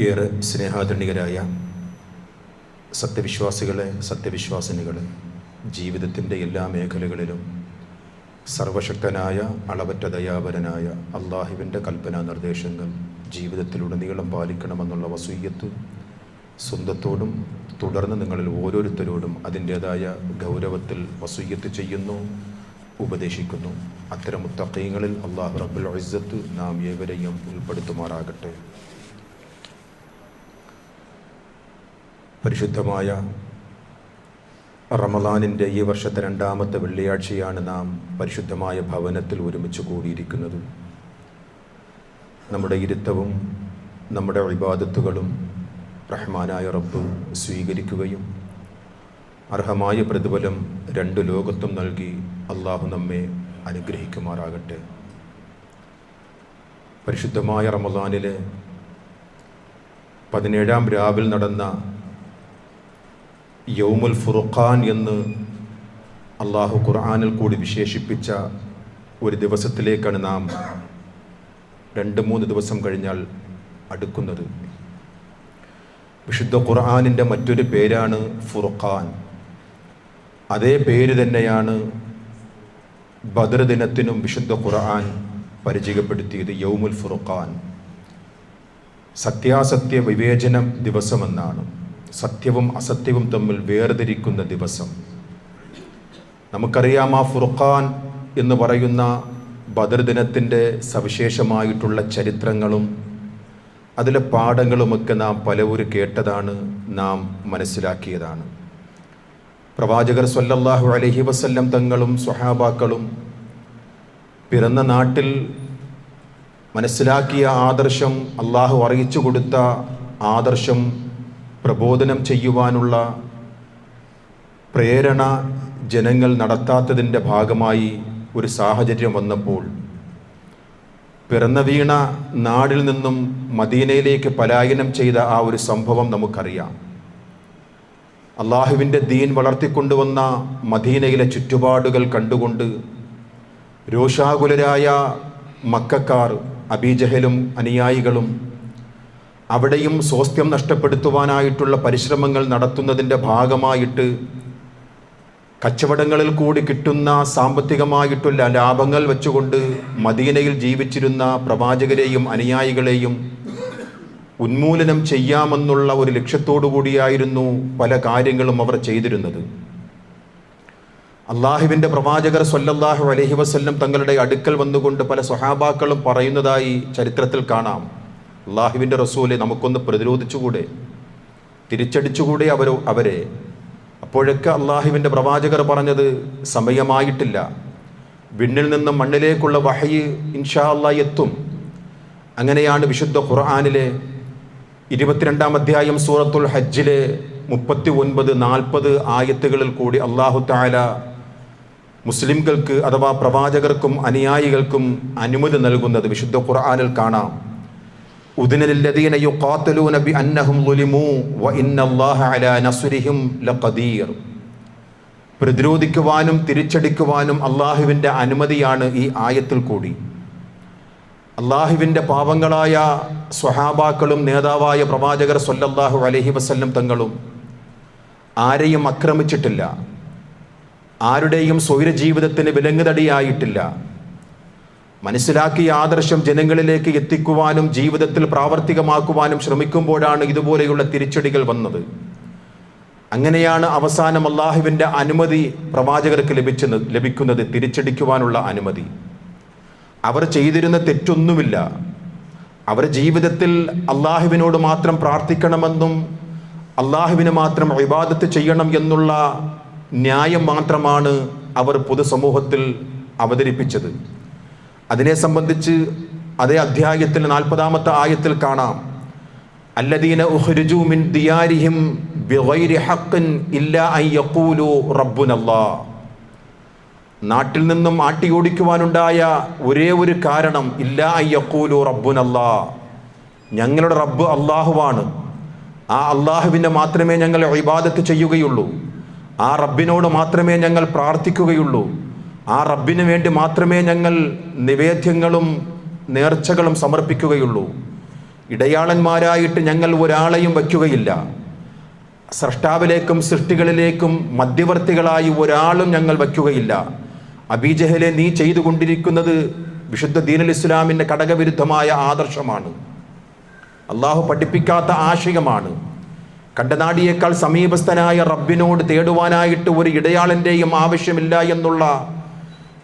ഏറെ സ്നേഹാദരണീയരായ സത്യവിശ്വാസികളെ, സത്യവിശ്വാസിനികളെ, ജീവിതത്തിൻ്റെ എല്ലാ മേഖലകളിലും സർവശക്തനായ അളവറ്റ ദയാപരനായ അള്ളാഹുവിൻ്റെ കൽപ്പനാ നിർദ്ദേശങ്ങൾ ജീവിതത്തിലുടനീളം പാലിക്കണമെന്നുള്ള വസീയത്ത് സ്വന്തത്തോടും തുടർന്ന് നിങ്ങളിൽ ഓരോരുത്തരോടും അതിൻ്റേതായ ഗൗരവത്തിൽ വസീയത്ത് ചെയ്യുന്നു, ഉപദേശിക്കുന്നു. അത്തരം മുത്തഖീങ്ങളിൽ അല്ലാഹു റബ്ബുൽ ഇസ്സത്ത് നാം ഏവരെയും ഉൾപ്പെടുത്തുമാറാകട്ടെ. പരിശുദ്ധമായ റമളാനിൻ്റെ ഈ വർഷത്തെ 2ാമത്തെ വെള്ളിയാഴ്ചയാണ് നാം പരിശുദ്ധമായ ഭവനത്തിൽ ഒരുമിച്ച് കൂടിയിരിക്കുന്നത്. നമ്മുടെ ഇരുത്തവും നമ്മുടെ ഇബാദത്തുകളും റഹ്മാനായ റബ്ബ് സ്വീകരിക്കുകയും അർഹമായ പ്രതിഫലം 2 ലോകത്തും നൽകി അള്ളാഹു നമ്മെ അനുഗ്രഹിക്കുമാറാകട്ടെ. പരിശുദ്ധമായ റമളാനിലെ 17ാം രാവിൽ നടന്ന യൗമുൽ ഫുർഖാൻ എന്ന് അള്ളാഹു ഖുർആനിൽ കൂടി വിശേഷിപ്പിച്ച ഒരു ദിവസത്തിലേക്കാണ് നാം 2-3 ദിവസം കഴിഞ്ഞാൽ അടുക്കുന്നത്. വിശുദ്ധ ഖുർആനിൻ്റെ മറ്റൊരു പേരാണ് ഫുർഖാൻ. അതേ പേര് തന്നെയാണ് ബദർ ദിനത്തിനും വിശുദ്ധ ഖുർആൻ പരിചയപ്പെടുത്തിയത്. യൗമുൽ ഫുർഖാൻ, സത്യാസത്യ വിവേചനം ദിവസമെന്നാണ്. സത്യവും അസത്യവും തമ്മിൽ വേർതിരിക്കുന്ന ദിവസം. നമുക്കറിയാം, ആ ഫുർഖാൻ എന്ന് പറയുന്ന ബദർ ദിനത്തിൻ്റെ സവിശേഷമായിട്ടുള്ള ചരിത്രങ്ങളും അതിലെ പാഠങ്ങളുമൊക്കെ നാം പലവരും കേട്ടതാണ്, നാം മനസ്സിലാക്കിയതാണ്. പ്രവാചകർ സ്വല്ലല്ലാഹു അലൈഹി വസല്ലം തങ്ങളും സ്വഹാബാക്കളും പിറന്ന നാട്ടിൽ മനസ്സിലാക്കിയ ആദർശം, അള്ളാഹു അറിയിച്ചു കൊടുത്ത ആദർശം പ്രബോധനം ചെയ്യുവാനുള്ള പ്രേരണ ജനങ്ങൾ നടത്താത്തതിൻ്റെ ഭാഗമായി ഒരു സാഹചര്യം വന്നപ്പോൾ പിറന്ന വീണ നാടിൽ നിന്നും മദീനയിലേക്ക് പലായനം ചെയ്ത ആ ഒരു സംഭവം നമുക്കറിയാം. അള്ളാഹുവിൻ്റെ ദീൻ വളർത്തിക്കൊണ്ടുവന്ന മദീനയിലെ ചുറ്റുപാടുകൾ കണ്ടുകൊണ്ട് രോഷാകുലരായ മക്കക്കാർ, അബീജഹലും അനുയായികളും അവിടെയും സ്വാസ്ഥ്യം നഷ്ടപ്പെടുത്തുവാനായിട്ടുള്ള പരിശ്രമങ്ങൾ നടത്തുന്നതിൻ്റെ ഭാഗമായിട്ട് കച്ചവടങ്ങളിൽ കൂടി കിട്ടുന്ന സാമ്പത്തികമായിട്ടുള്ള ലാഭങ്ങൾ വെച്ചുകൊണ്ട് മദീനയിൽ ജീവിച്ചിരുന്ന പ്രവാചകരെയും അനുയായികളെയും ഉന്മൂലനം ചെയ്യാമെന്നുള്ള ഒരു ലക്ഷ്യത്തോടു കൂടിയായിരുന്നു പല കാര്യങ്ങളും അവർ ചെയ്തിരുന്നത്. അള്ളാഹുവിൻ്റെ പ്രവാചകർ സ്വല്ലല്ലാഹു അലൈഹി വസല്ലം തങ്ങളുടെ അടുക്കൽ വന്നുകൊണ്ട് പല സ്വഹാബാക്കളും പറയുന്നതായി ചരിത്രത്തിൽ കാണാം. അള്ളാഹുവിൻ്റെ റസൂലെ, നമുക്കൊന്ന് പ്രതിരോധിച്ചുകൂടെ, തിരിച്ചടിച്ചുകൂടെ അവരെ? അപ്പോഴൊക്കെ അള്ളാഹുവിൻ്റെ പ്രവാചകർ പറഞ്ഞത്, സമയമായിട്ടില്ല, വിണ്ണിൽ നിന്നും മണ്ണിലേക്കുള്ള വഹയ് ഇൻഷാ അല്ലാഹ് എത്തും. അങ്ങനെയാണ് വിശുദ്ധ ഖുർആനിലെ 22-ാം അധ്യായം സൂറത്തുൽ ഹജ്ജിലെ 39-40 ആയത്തുകളിൽ കൂടി അല്ലാഹു തആല മുസ്ലിംകൾക്ക് അഥവാ പ്രവാചകർക്കും അനുയായികൾക്കും അനുമതി നൽകുന്നത് വിശുദ്ധ ഖുർആനിൽ കാണാം. ഉദിന ലില്ലദീന യുഖാതിലൂന ബിഅന്നഹും ളുലിമൂ വഇന്നല്ലാഹ അലാ നസ്രിഹിം ലഖദീർ. പ്രതിരോധിക്കുവാനും തിരിച്ചടിക്കുവാനും അള്ളാഹുവിൻ്റെ അനുമതിയാണ് ഈ ആയത്തിൽ കൂടി. അള്ളാഹുവിൻ്റെ പാവങ്ങളായ സ്വഹാബാക്കളും നേതാവായ പ്രവാചകർ സ്വല്ലല്ലാഹു അലൈഹി വസല്ലം തങ്ങളും ആരെയും ആക്രമിച്ചിട്ടില്ല, ആരുടെയും സ്വൈരജീവിതത്തിന് വിലങ്ങുതടിയായിട്ടില്ല. മനസ്സിലാക്കിയ ആദർശം ജനങ്ങളിലേക്ക് എത്തിക്കുവാനും ജീവിതത്തിൽ പ്രാവർത്തികമാക്കുവാനും ശ്രമിക്കുമ്പോഴാണ് ഇതുപോലെയുള്ള തിരിച്ചടികൾ വന്നത്. അങ്ങനെയാണ് അവസാനം അള്ളാഹുവിൻ്റെ അനുമതി പ്രവാചകർക്ക് ലഭിക്കുന്നത്, തിരിച്ചടിക്കുവാനുള്ള അനുമതി. അവർ ചെയ്തിരുന്ന തെറ്റൊന്നുമില്ല. അവർ ജീവിതത്തിൽ അള്ളാഹുവിനോട് മാത്രം പ്രാർത്ഥിക്കണമെന്നും അള്ളാഹുവിന് മാത്രം ഇബാദത്ത് ചെയ്യണം എന്നുള്ള ന്യായം മാത്രമാണ് അവർ പൊതുസമൂഹത്തിൽ അവതരിപ്പിച്ചത്. അതിനെ സംബന്ധിച്ച് അതേ അധ്യായത്തിൽ 40-ാമത്തെ ആയത്തിൽ കാണാം, അല്ലദീന ഉഖ്രിജൂ മിൻ ദിയാരിഹിം ബിഗൈരി ഹഖ്ൻ ഇല്ലാ അൻ യഖൂലു റബ്ബുനല്ലാഹ്. നാട്ടിൽ നിന്നും ആട്ടിയോടിക്കുവാനുണ്ടായ ഒരേ ഒരു കാരണം, ഇല്ലാ അൻ യഖൂലു റബ്ബുനല്ലാഹ്, ഞങ്ങളുടെ റബ്ബ് അള്ളാഹുവാണ്, ആ അള്ളാഹുവിനെ മാത്രമേ ഞങ്ങൾ ഇബാദത്ത് ചെയ്യുകയുള്ളൂ, ആ റബ്ബിനോട് മാത്രമേ ഞങ്ങൾ പ്രാർത്ഥിക്കുകയുള്ളൂ, ആ റബ്ബിന് വേണ്ടി മാത്രമേ ഞങ്ങൾ നിവേദ്യങ്ങളും നേർച്ചകളും സമർപ്പിക്കുകയുള്ളൂ ഇടയാളന്മാരായിട്ട് ഞങ്ങൾ ഒരാളെയും വയ്ക്കുകയില്ല. സ്രഷ്ടാവിലേക്കും സൃഷ്ടികളിലേക്കും മധ്യവർത്തികളായി ഒരാളും ഞങ്ങൾ വയ്ക്കുകയില്ല. അബീജഹലെ, നീ ചെയ്തുകൊണ്ടിരിക്കുന്നത് വിശുദ്ധ ദീനുൽ ഇസ്ലാമിൻ്റെ ഘടകവിരുദ്ധമായ ആദർശമാണ്. അള്ളാഹു പഠിപ്പിക്കാത്ത ആശയമാണ്. കണ്ടനാടിയേക്കാൾ സമീപസ്ഥനായ റബ്ബിനോട് തേടുവാനായിട്ട് ഒരു ഇടയാളൻ്റെയും ആവശ്യമില്ല എന്നുള്ള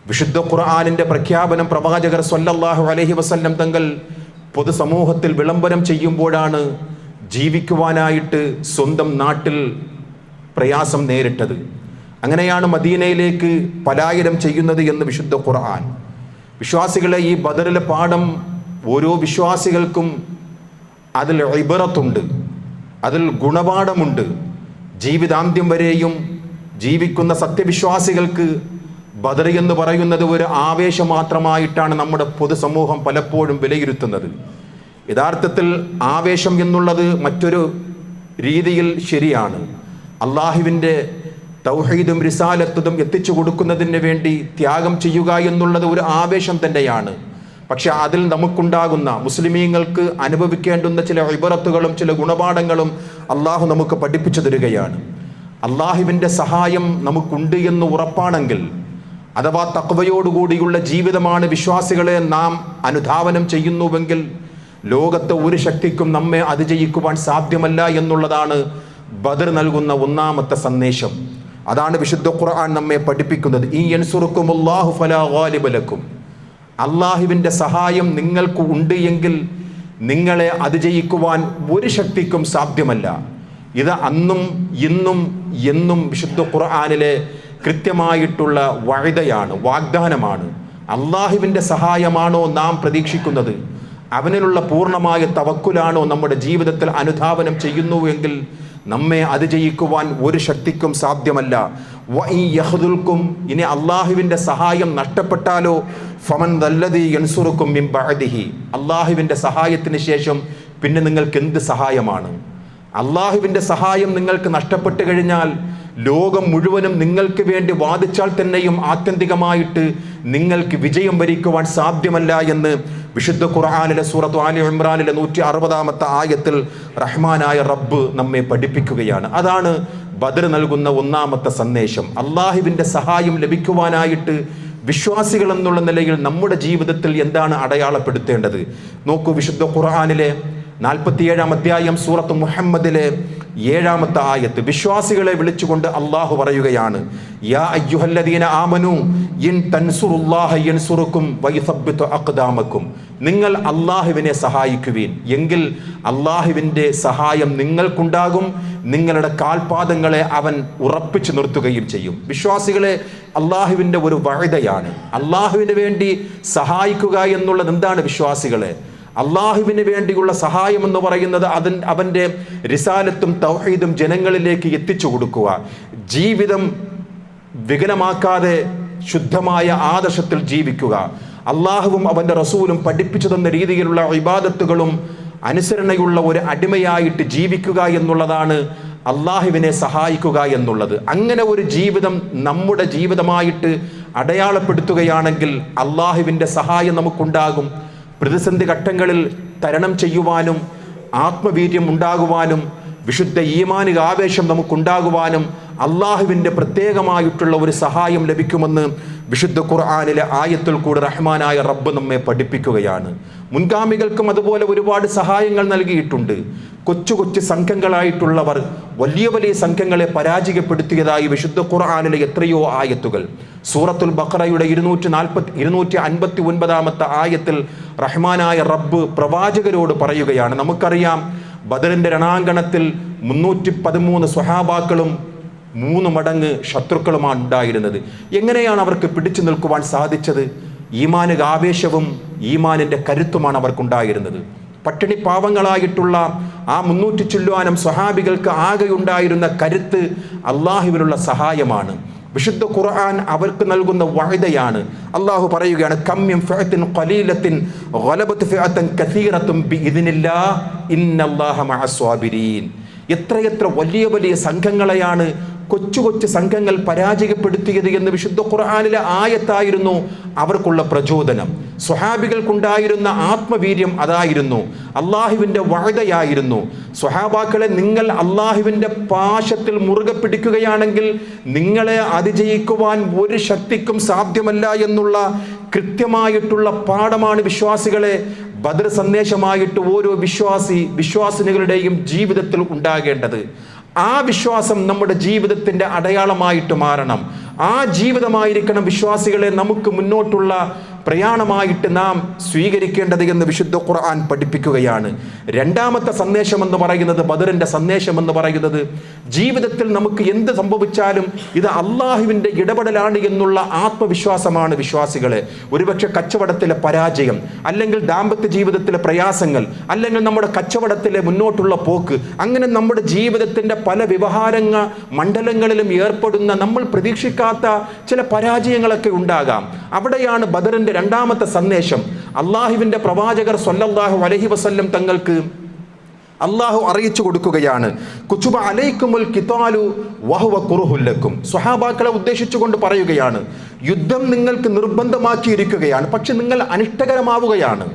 വിശുദ്ധ ഖുർആനിൻ്റെ പ്രഖ്യാപനം പ്രവാചകർ സ്വല്ലല്ലാഹു അലൈഹി വസല്ലം തങ്ങൾ പൊതുസമൂഹത്തിൽ വിളംബരം ചെയ്യുമ്പോഴാണ് ജീവിക്കുവാനായിട്ട് സ്വന്തം നാട്ടിൽ പ്രയാസം നേരിട്ടത്. അങ്ങനെയാണ് മദീനയിലേക്ക് പലായനം ചെയ്യുന്നത് എന്ന് വിശുദ്ധ ഖുർആൻ. വിശ്വാസികളെ, ഈ ബദറിലെ പാഠം ഓരോ വിശ്വാസികൾക്കും അതിൽ ഇബറത്തുണ്ട്, അതിൽ ഗുണപാഠമുണ്ട്. ജീവിതാന്ത്യം വരെയും ജീവിക്കുന്ന സത്യവിശ്വാസികൾക്ക് ബദർ എന്ന് പറയുന്നത് ഒരു ആവേശം മാത്രമായിട്ടാണ് നമ്മുടെ പൊതുസമൂഹം പലപ്പോഴും വിലയിരുത്തുന്നത്. യഥാർത്ഥത്തിൽ ആവേശം എന്നുള്ളത് മറ്റൊരു രീതിയിൽ ശരിയാണ്. അള്ളാഹുവിൻ്റെ തൗഹീദും റിസാലത്തും എത്തിച്ചു കൊടുക്കുന്നതിന് വേണ്ടി ത്യാഗം ചെയ്യുക എന്നുള്ളത് ഒരു ആവേശം തന്നെയാണ്. പക്ഷെ അതിൽ നമുക്കുണ്ടാകുന്ന, മുസ്ലിമീങ്ങൾക്ക് അനുഭവിക്കേണ്ടുന്ന ചില ഇബറത്തുകളും ചില ഗുണപാഠങ്ങളും അള്ളാഹു നമുക്ക് പഠിപ്പിച്ചു തരികയാണ്. അള്ളാഹുവിൻ്റെ സഹായം നമുക്കുണ്ട് എന്ന് ഉറപ്പാണെങ്കിൽ, അഥവാ തഖ്വയോടുകൂടിയുള്ള ജീവിതമാണ് വിശ്വാസികളെ നാം അനുധാവനം ചെയ്യുന്നുവെങ്കിൽ, ലോകത്തെ ഒരു ശക്തിക്കും നമ്മെ അതിജയിക്കുവാൻ സാധ്യമല്ല എന്നുള്ളതാണ് ബദർ നൽകുന്ന ഒന്നാമത്തെ സന്ദേശം. അതാണ് വിശുദ്ധ ഖുർആൻ നമ്മെ പഠിപ്പിക്കുന്നത്. ഈ യൻസുറുക്കുമുല്ലാഹു ഫലാ ഗാലിബ ലക്കും. അള്ളാഹുവിൻ്റെ സഹായം നിങ്ങൾക്ക് ഉണ്ട് എങ്കിൽ നിങ്ങളെ അതിജയിക്കുവാൻ ഒരു ശക്തിക്കും സാധ്യമല്ല. ഇത് അന്നും ഇന്നും എന്നും വിശുദ്ധ ഖുർആനിലെ കൃത്യമായിട്ടുള്ള വഅദയാണ്, വാഗ്ദാനമാണ്. അള്ളാഹുവിൻ്റെ സഹായമാണോ നാം പ്രതീക്ഷിക്കുന്നത്, അവനിലുള്ള പൂർണ്ണമായ തവക്കുലാണോ നമ്മുടെ ജീവിതത്തിൽ അനുധാവനം ചെയ്യുന്നുവെങ്കിൽ നമ്മെ അതിജയിക്കുവാൻ ഒരു ശക്തിക്കും സാധ്യമല്ല. യഹ്ദുൽക്കും, ഇനി അള്ളാഹുവിൻ്റെ സഹായം നഷ്ടപ്പെട്ടാലോ, ഫമൻ ദല്ലദീ യൻസുറുക്കും മിൻ ബഅദിഹി, അള്ളാഹുവിൻ്റെ സഹായത്തിന് ശേഷം പിന്നെ നിങ്ങൾക്ക് എന്ത് സഹായമാണ്? അള്ളാഹുവിൻ്റെ സഹായം നിങ്ങൾക്ക് നഷ്ടപ്പെട്ടു കഴിഞ്ഞാൽ ലോകം മുഴുവനും നിങ്ങൾക്ക് വേണ്ടി വാദിച്ചാൽ തന്നെയും ആത്യന്തികമായിട്ട് നിങ്ങൾക്ക് വിജയം വരിക്കുവാൻ സാധ്യമല്ല എന്ന് വിശുദ്ധ ഖുർആനിലെ സൂറത്ത് ആലി ഇമ്രാനിലെ 160-ാമത്തെ ആയത്തിൽ റഹ്മാനായ റബ്ബ് നമ്മെ പഠിപ്പിക്കുകയാണ്. അതാണ് ബദർ നൽകുന്ന ഒന്നാമത്തെ സന്ദേശം. അള്ളാഹുവിൻ്റെ സഹായം ലഭിക്കുവാനായിട്ട് വിശ്വാസികൾ എന്നുള്ള നിലയിൽ നമ്മുടെ ജീവിതത്തിൽ എന്താണ് അടയാളപ്പെടുത്തേണ്ടത്? നോക്കൂ, വിശുദ്ധ ഖുർആനിലെ 47-ാം അധ്യായം സൂറത്ത് മുഹമ്മദിലെ 7-ാമത്തെ ആയത്ത് വിശ്വാസികളെ വിളിച്ചുകൊണ്ട് അള്ളാഹു പറയുകയാണ്, യാ അയ്യുഹല്ലദീന ആമനു ഇൻ തൻസുറുല്ലാഹ യൻസുറുക്കും വയുസബ്ബിതു അഖ്ദാമക്കും. നിങ്ങൾ അള്ളാഹുവിനെ സഹായിക്കുവീൻ എങ്കിൽ അള്ളാഹുവിൻ്റെ സഹായം നിങ്ങൾക്കുണ്ടാകും, നിങ്ങളുടെ കാൽപാദങ്ങളെ അവൻ ഉറപ്പിച്ചു നിർത്തുകയും ചെയ്യും. വിശ്വാസികളെ, അള്ളാഹുവിൻ്റെ ഒരു വഅദയാണ്. അള്ളാഹുവിന് വേണ്ടി സഹായിക്കുക എന്നുള്ളത് എന്താണ് വിശ്വാസികളെ? അള്ളാഹുവിന് വേണ്ടിയുള്ള സഹായം എന്ന് പറയുന്നത് അവൻ്റെ റിസാലത്തും തൗഹീദും ജനങ്ങളിലേക്ക് എത്തിച്ചു കൊടുക്കുക, ജീവിതം വികലമാക്കാതെ ശുദ്ധമായ ആദർശത്തിൽ ജീവിക്കുക, അള്ളാഹുവും അവൻ്റെ റസൂലും പഠിപ്പിച്ചു തന്ന രീതിയിലുള്ള ഇബാദത്തുകളും അനുസരണയുള്ള ഒരു അടിമയായിട്ട് ജീവിക്കുക എന്നുള്ളതാണ് അള്ളാഹുവിനെ സഹായിക്കുക എന്നുള്ളത്. അങ്ങനെ ഒരു ജീവിതം നമ്മുടെ ജീവിതമായിട്ട് അടയാളപ്പെടുത്തുകയാണെങ്കിൽ അള്ളാഹുവിൻ്റെ സഹായം നമുക്കുണ്ടാകും. പ്രതിസന്ധി ഘട്ടങ്ങളിൽ തരണം ചെയ്യുവാനും ആത്മവീര്യം ഉണ്ടാകുവാനും വിശുദ്ധ ഈമാനിക ആവേശം നമുക്കുണ്ടാകുവാനും അള്ളാഹുവിൻ്റെ പ്രത്യേകമായിട്ടുള്ള ഒരു സഹായം ലഭിക്കുമെന്ന് വിശുദ്ധ ഖുർആനിലെ ആയത്തിൽ കൂടി റഹ്മാനായ റബ്ബ് നമ്മെ പഠിപ്പിക്കുകയാണ്. മുൻഗാമികൾക്കും അതുപോലെ ഒരുപാട് സഹായങ്ങൾ നൽകിയിട്ടുണ്ട്. കൊച്ചു കൊച്ചു സംഘങ്ങളായിട്ടുള്ളവർ വലിയ വലിയ സംഘങ്ങളെ പരാജയപ്പെടുത്തിയതായി വിശുദ്ധ ഖുർആനിലെ എത്രയോ ആയത്തുകൾ. സൂറത്തുൽ ബഖറയുടെ 259-ാമത്തെ ആയത്തിൽ റഹ്മാനായ റബ്ബ് പ്രവാചകരോട് പറയുകയാണ്, നമുക്കറിയാം ബദറിൻ്റെ രണാങ്കണത്തിൽ 313 സ്വഹാബാക്കളും 3 മടങ്ങ് ശത്രുക്കളുമാണ് ഉണ്ടായിരുന്നത്. എങ്ങനെയാണ് അവർക്ക് പിടിച്ചു നിൽക്കുവാൻ സാധിച്ചത്? ഈമാനിക ആവേശവും ഈമാനിൻ്റെ കരുത്തുമാണ് അവർക്കുണ്ടായിരുന്നത്. പട്ടിണി പാവങ്ങളായിട്ടുള്ള ആ 300 ചില്ലുവാനം സ്വഹാബികൾക്ക് ആകെയുണ്ടായിരുന്ന കരുത്ത് അള്ളാഹുവിനുള്ള സഹായമാണ്. വിശുദ്ധ ഖുർആൻ അവർക്ക് നൽകുന്ന വഅദയാണ്. അള്ളാഹു പറയുകയാണ്, കം മിൻ ഫിഅത്തിൻ ഖലീലത്തിൻ ഗലബത് ഫിഅതൻ കസീറത്തുൻ ബിഇദ്നില്ലാഹ് ഇന്നല്ലാഹ മഅസ്വാബിരീൻ. എത്രയെത്ര വലിയ വലിയ സംഘങ്ങളെയാണ് കൊച്ചു കൊച്ചു സംഘങ്ങൾ പരാജയപ്പെടുത്തിയത് എന്ന് വിശുദ്ധ ഖുർആനിലെ ആയത്തായിരുന്നു അവർക്കുള്ള പ്രചോദനം. സ്വഹാബികൾക്കുണ്ടായിരുന്ന ആത്മവീര്യം അതായിരുന്നു, അള്ളാഹുവിൻ്റെ വഅദയായിരുന്നു. സ്വഹാബാക്കളെ, നിങ്ങൾ അള്ളാഹുവിൻ്റെ പാശത്തിൽ മുറുകെ പിടിക്കുകയാണെങ്കിൽ നിങ്ങളെ അതിജയിക്കുവാൻ ഒരു ശക്തിക്കും സാധ്യമല്ല എന്നുള്ള കൃത്യമായിട്ടുള്ള പാഠമാണ് വിശ്വാസികളെ ബദർ സന്ദേശമായിട്ട് ഓരോ വിശ്വാസിനികളുടെയും ജീവിതത്തിൽ ഉണ്ടാകേണ്ടത്. ആ വിശ്വാസം നമ്മുടെ ജീവിതത്തിൻ്റെ അടയാളമായിട്ട് മാറണം. ആ ജീവിതമായിരിക്കണം വിശ്വാസികളെ നമുക്ക് മുന്നോട്ടുള്ള പ്രയാണമായിട്ട് നാം സ്വീകരിക്കേണ്ടത് എന്ന് വിശുദ്ധ ഖുർആൻ പഠിപ്പിക്കുകയാണ്. രണ്ടാമത്തെ സന്ദേശം എന്ന് പറയുന്നത്, ബദറിൻ്റെ സന്ദേശം എന്ന് പറയുന്നത്, ജീവിതത്തിൽ നമുക്ക് എന്ത് സംഭവിച്ചാലും ഇത് അള്ളാഹുവിൻ്റെ ഇടപെടലാണ് എന്നുള്ള ആത്മവിശ്വാസമാണ് വിശ്വാസികളെ. ഒരുപക്ഷെ കച്ചവടത്തിലെ പരാജയം, അല്ലെങ്കിൽ ദാമ്പത്യ ജീവിതത്തിലെ പ്രയാസങ്ങൾ, അല്ലെങ്കിൽ നമ്മുടെ കച്ചവടത്തിലെ മുന്നോട്ടുള്ള പോക്ക്, അങ്ങനെ നമ്മുടെ ജീവിതത്തിൻ്റെ പല വ്യവഹാരങ്ങ മണ്ഡലങ്ങളിലും ഏർപ്പെടുന്ന നമ്മൾ പ്രതീക്ഷിക്കാത്ത ചില പരാജയങ്ങളൊക്കെ ഉണ്ടാകാം. അവിടെയാണ് ബദറിൻ്റെ രണ്ടാമത്തെ സന്ദേശം. അള്ളാഹുവിൻ്റെ പ്രവാചകർ സ്വല്ലല്ലാഹു അലൈഹി വസല്ലം തങ്ങൾക്ക് അള്ളാഹു അറിയിച്ചു കൊടുക്കുകയാണ്, കുതുബ അലൈക്കുമുൽ ഖിതാലു വഹുവ കുറുഹുൽ ലക്കും. സ്വഹാബാക്കളെ ഉദ്ദേശിച്ചുകൊണ്ട് പറയുകയാണ്, യുദ്ധം നിങ്ങൾക്ക് നിർബന്ധമാക്കിയിരിക്കുകയാണ്, പക്ഷെ നിങ്ങൾ അനിഷ്ടകരമാവുകയാണ്.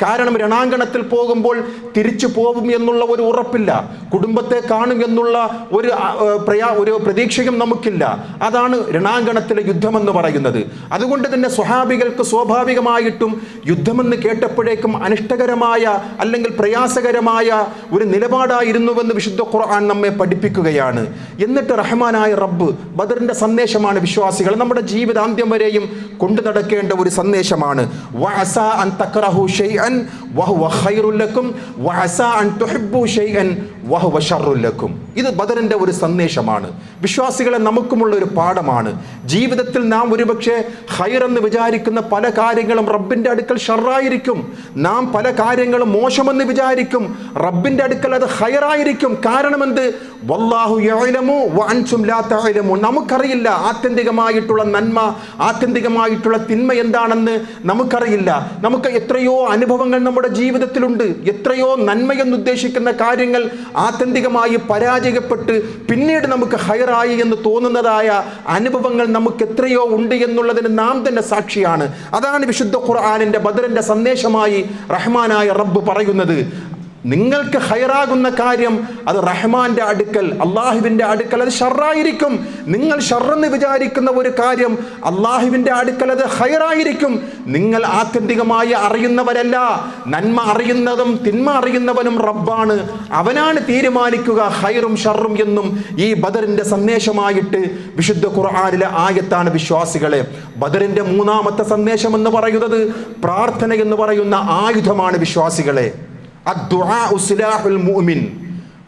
കാരണം രണാങ്കണത്തിൽ പോകുമ്പോൾ തിരിച്ചു പോകും എന്നുള്ള ഒരു ഉറപ്പില്ല, കുടുംബത്തെ കാണും എന്നുള്ള ഒരു പ്രതീക്ഷയും നമുക്കില്ല. അതാണ് രണാങ്കണത്തിലെ യുദ്ധമെന്ന് പറയുന്നത്. അതുകൊണ്ട് തന്നെ സ്വഹാബികൾക്ക് സ്വാഭാവികമായിട്ടും യുദ്ധമെന്ന് കേട്ടപ്പോഴേക്കും അനിഷ്ടകരമായ അല്ലെങ്കിൽ പ്രയാസകരമായ ഒരു നിലപാടായിരുന്നുവെന്ന് വിശുദ്ധ ഖുർആൻ നമ്മെ പഠിപ്പിക്കുകയാണ്. എന്നിട്ട് റഹ്മാനായ റബ്ബ് ബദറിൻ്റെ സന്ദേശമാണ് വിശ്വാസികൾ നമ്മുടെ ജീവിതാന്ത്യം വരെയും കൊണ്ടു നടക്കേണ്ട ഒരു സന്ദേശമാണ്. വഅസാ അൻ തക്റഹു ഷൈഅൻ വഹുവ ഖൈറുൽ ലക്കും വഅസാ അൻ തുഹിബ്ബു ഷൈഅൻ വഹുവ ശർറുൽ ലക്കും. ഇത് ബദറിൻ്റെ ഒരു സന്ദേശമാണ്. വിശ്വാസികളെ, നമുക്കുമുള്ള ഒരു പാഠമാണ്. ജീവിതത്തിൽ നാം ഒരുപക്ഷെ ഖൈറെന്ന് വിചാരിക്കുന്ന പല കാര്യങ്ങളും റബ്ബിൻ്റെ അടുക്കൽ ഷർറായിരിക്കും. നാം പല കാര്യങ്ങളും മോശമെന്ന് വിചാരിക്കും, റബ്ബിൻ്റെ അടുക്കൽ അത് ഖൈറായിരിക്കും. കാരണം എന്ത്? വല്ലാഹു യഅലമു വഅൻതും ലാ തഅലമൂൻ. നമുക്കറിയില്ല ആത്യന്തികമായിട്ടുള്ള നന്മ, ആത്യന്തികമായിട്ടുള്ള തിന്മ എന്താണെന്ന് നമുക്കറിയില്ല. നമുക്ക് എത്രയോ അനുഭവങ്ങൾ നമ്മുടെ ജീവിതത്തിലുണ്ട്, എത്രയോ നന്മയെന്നുദ്ദേശിക്കുന്ന കാര്യങ്ങൾ ആത്യന്തികമായി പരാജയപ്പെട്ട് പിന്നീട് നമുക്ക് ഹൈറായി എന്ന് തോന്നുന്നതായ അനുഭവങ്ങൾ നമുക്ക് എത്രയോ ഉണ്ട് എന്നുള്ളതിന് നാം തന്നെ സാക്ഷിയാണ്. അതാണ് വിശുദ്ധ ഖുർആനിൻ്റെ ബദറിൻ്റെ സന്ദേശമായി റഹ്മാനായ റബ്ബ് പറയുന്നത്. നിങ്ങൾക്ക് ഹൈറാകുന്ന കാര്യം അത് റഹ്മാന്റെ അടുക്കൽ, അള്ളാഹുവിൻ്റെ അടുക്കൽ അത് ഷർറായിരിക്കും. നിങ്ങൾ ഷർറെന്ന് വിചാരിക്കുന്ന ഒരു കാര്യം അള്ളാഹുവിൻ്റെ അടുക്കൽ അത് ഹൈറായിരിക്കും. നിങ്ങൾ ആത്യന്തികമായി അറിയുന്നവരല്ല, നന്മ അറിയുന്നതും തിന്മ അറിയുന്നവനും റബ്ബാണ്. അവനാണ് തീരുമാനിക്കുക ഹൈറും ഷർറും എന്നും ഈ ബദറിൻ്റെ സന്ദേശമായിട്ട് വിശുദ്ധ ഖുർആനിലെ ആയത്താണ് വിശ്വാസികളെ. ബദറിൻ്റെ മൂന്നാമത്തെ സന്ദേശം എന്ന് പറയുന്നത് പ്രാർത്ഥന എന്ന് പറയുന്ന ആയുധമാണ് വിശ്വാസികളെ. അദ്ദുആഉ സിലാഹുൽ മുഅ്മിൻ.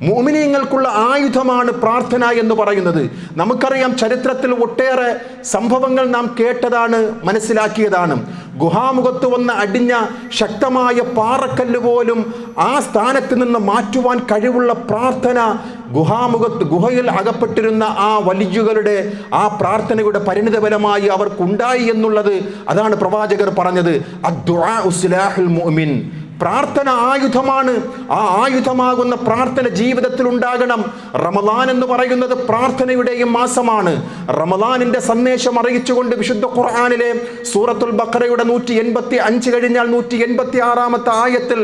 മുഅ്മിനീങ്ങൾക്കുള്ള ആയുധമാണ് പ്രാർത്ഥന എന്ന് പറയുന്നത്. നമുക്കറിയാം, ചരിത്രത്തിൽ ഒട്ടേറെ സംഭവങ്ങൾ നാം കേട്ടതാണ്, മനസ്സിലാക്കിയതാണ്. ഗുഹാമുഖത്ത് വന്ന് അടിഞ്ഞ ശക്തമായ പാറക്കല്ല് പോലും ആ സ്ഥാനത്ത് നിന്ന് മാറ്റുവാൻ കഴിവുള്ള പ്രാർത്ഥന ഗുഹയിൽ അകപ്പെട്ടിരുന്ന ആ വലിയുകളുടെ ആ പ്രാർത്ഥനയുടെ പരിണിതഫലമായി അവർക്കുണ്ടായി എന്നുള്ളത് അതാണ് പ്രവാചകർ പറഞ്ഞത്. അദ്ദുആഉ സിലാഹുൽ മുഅ്മിൻ. പ്രാർത്ഥന ആയുധമാണ്. ആ ആയുധമാകുന്ന പ്രാർത്ഥന ജീവിതത്തിൽ ഉണ്ടാകണം. റമദാൻ എന്ന് പറയുന്നത് പ്രാർത്ഥനയുടെയും മാസമാണ്. റമദാനിന്റെ സന്ദേശം അറിയിച്ചുകൊണ്ട് വിശുദ്ധ ഖുർആനിലെ സൂറത്തുൽ ബഖറയുടെ 185 കഴിഞ്ഞാൽ 186 ആയത്തിൽ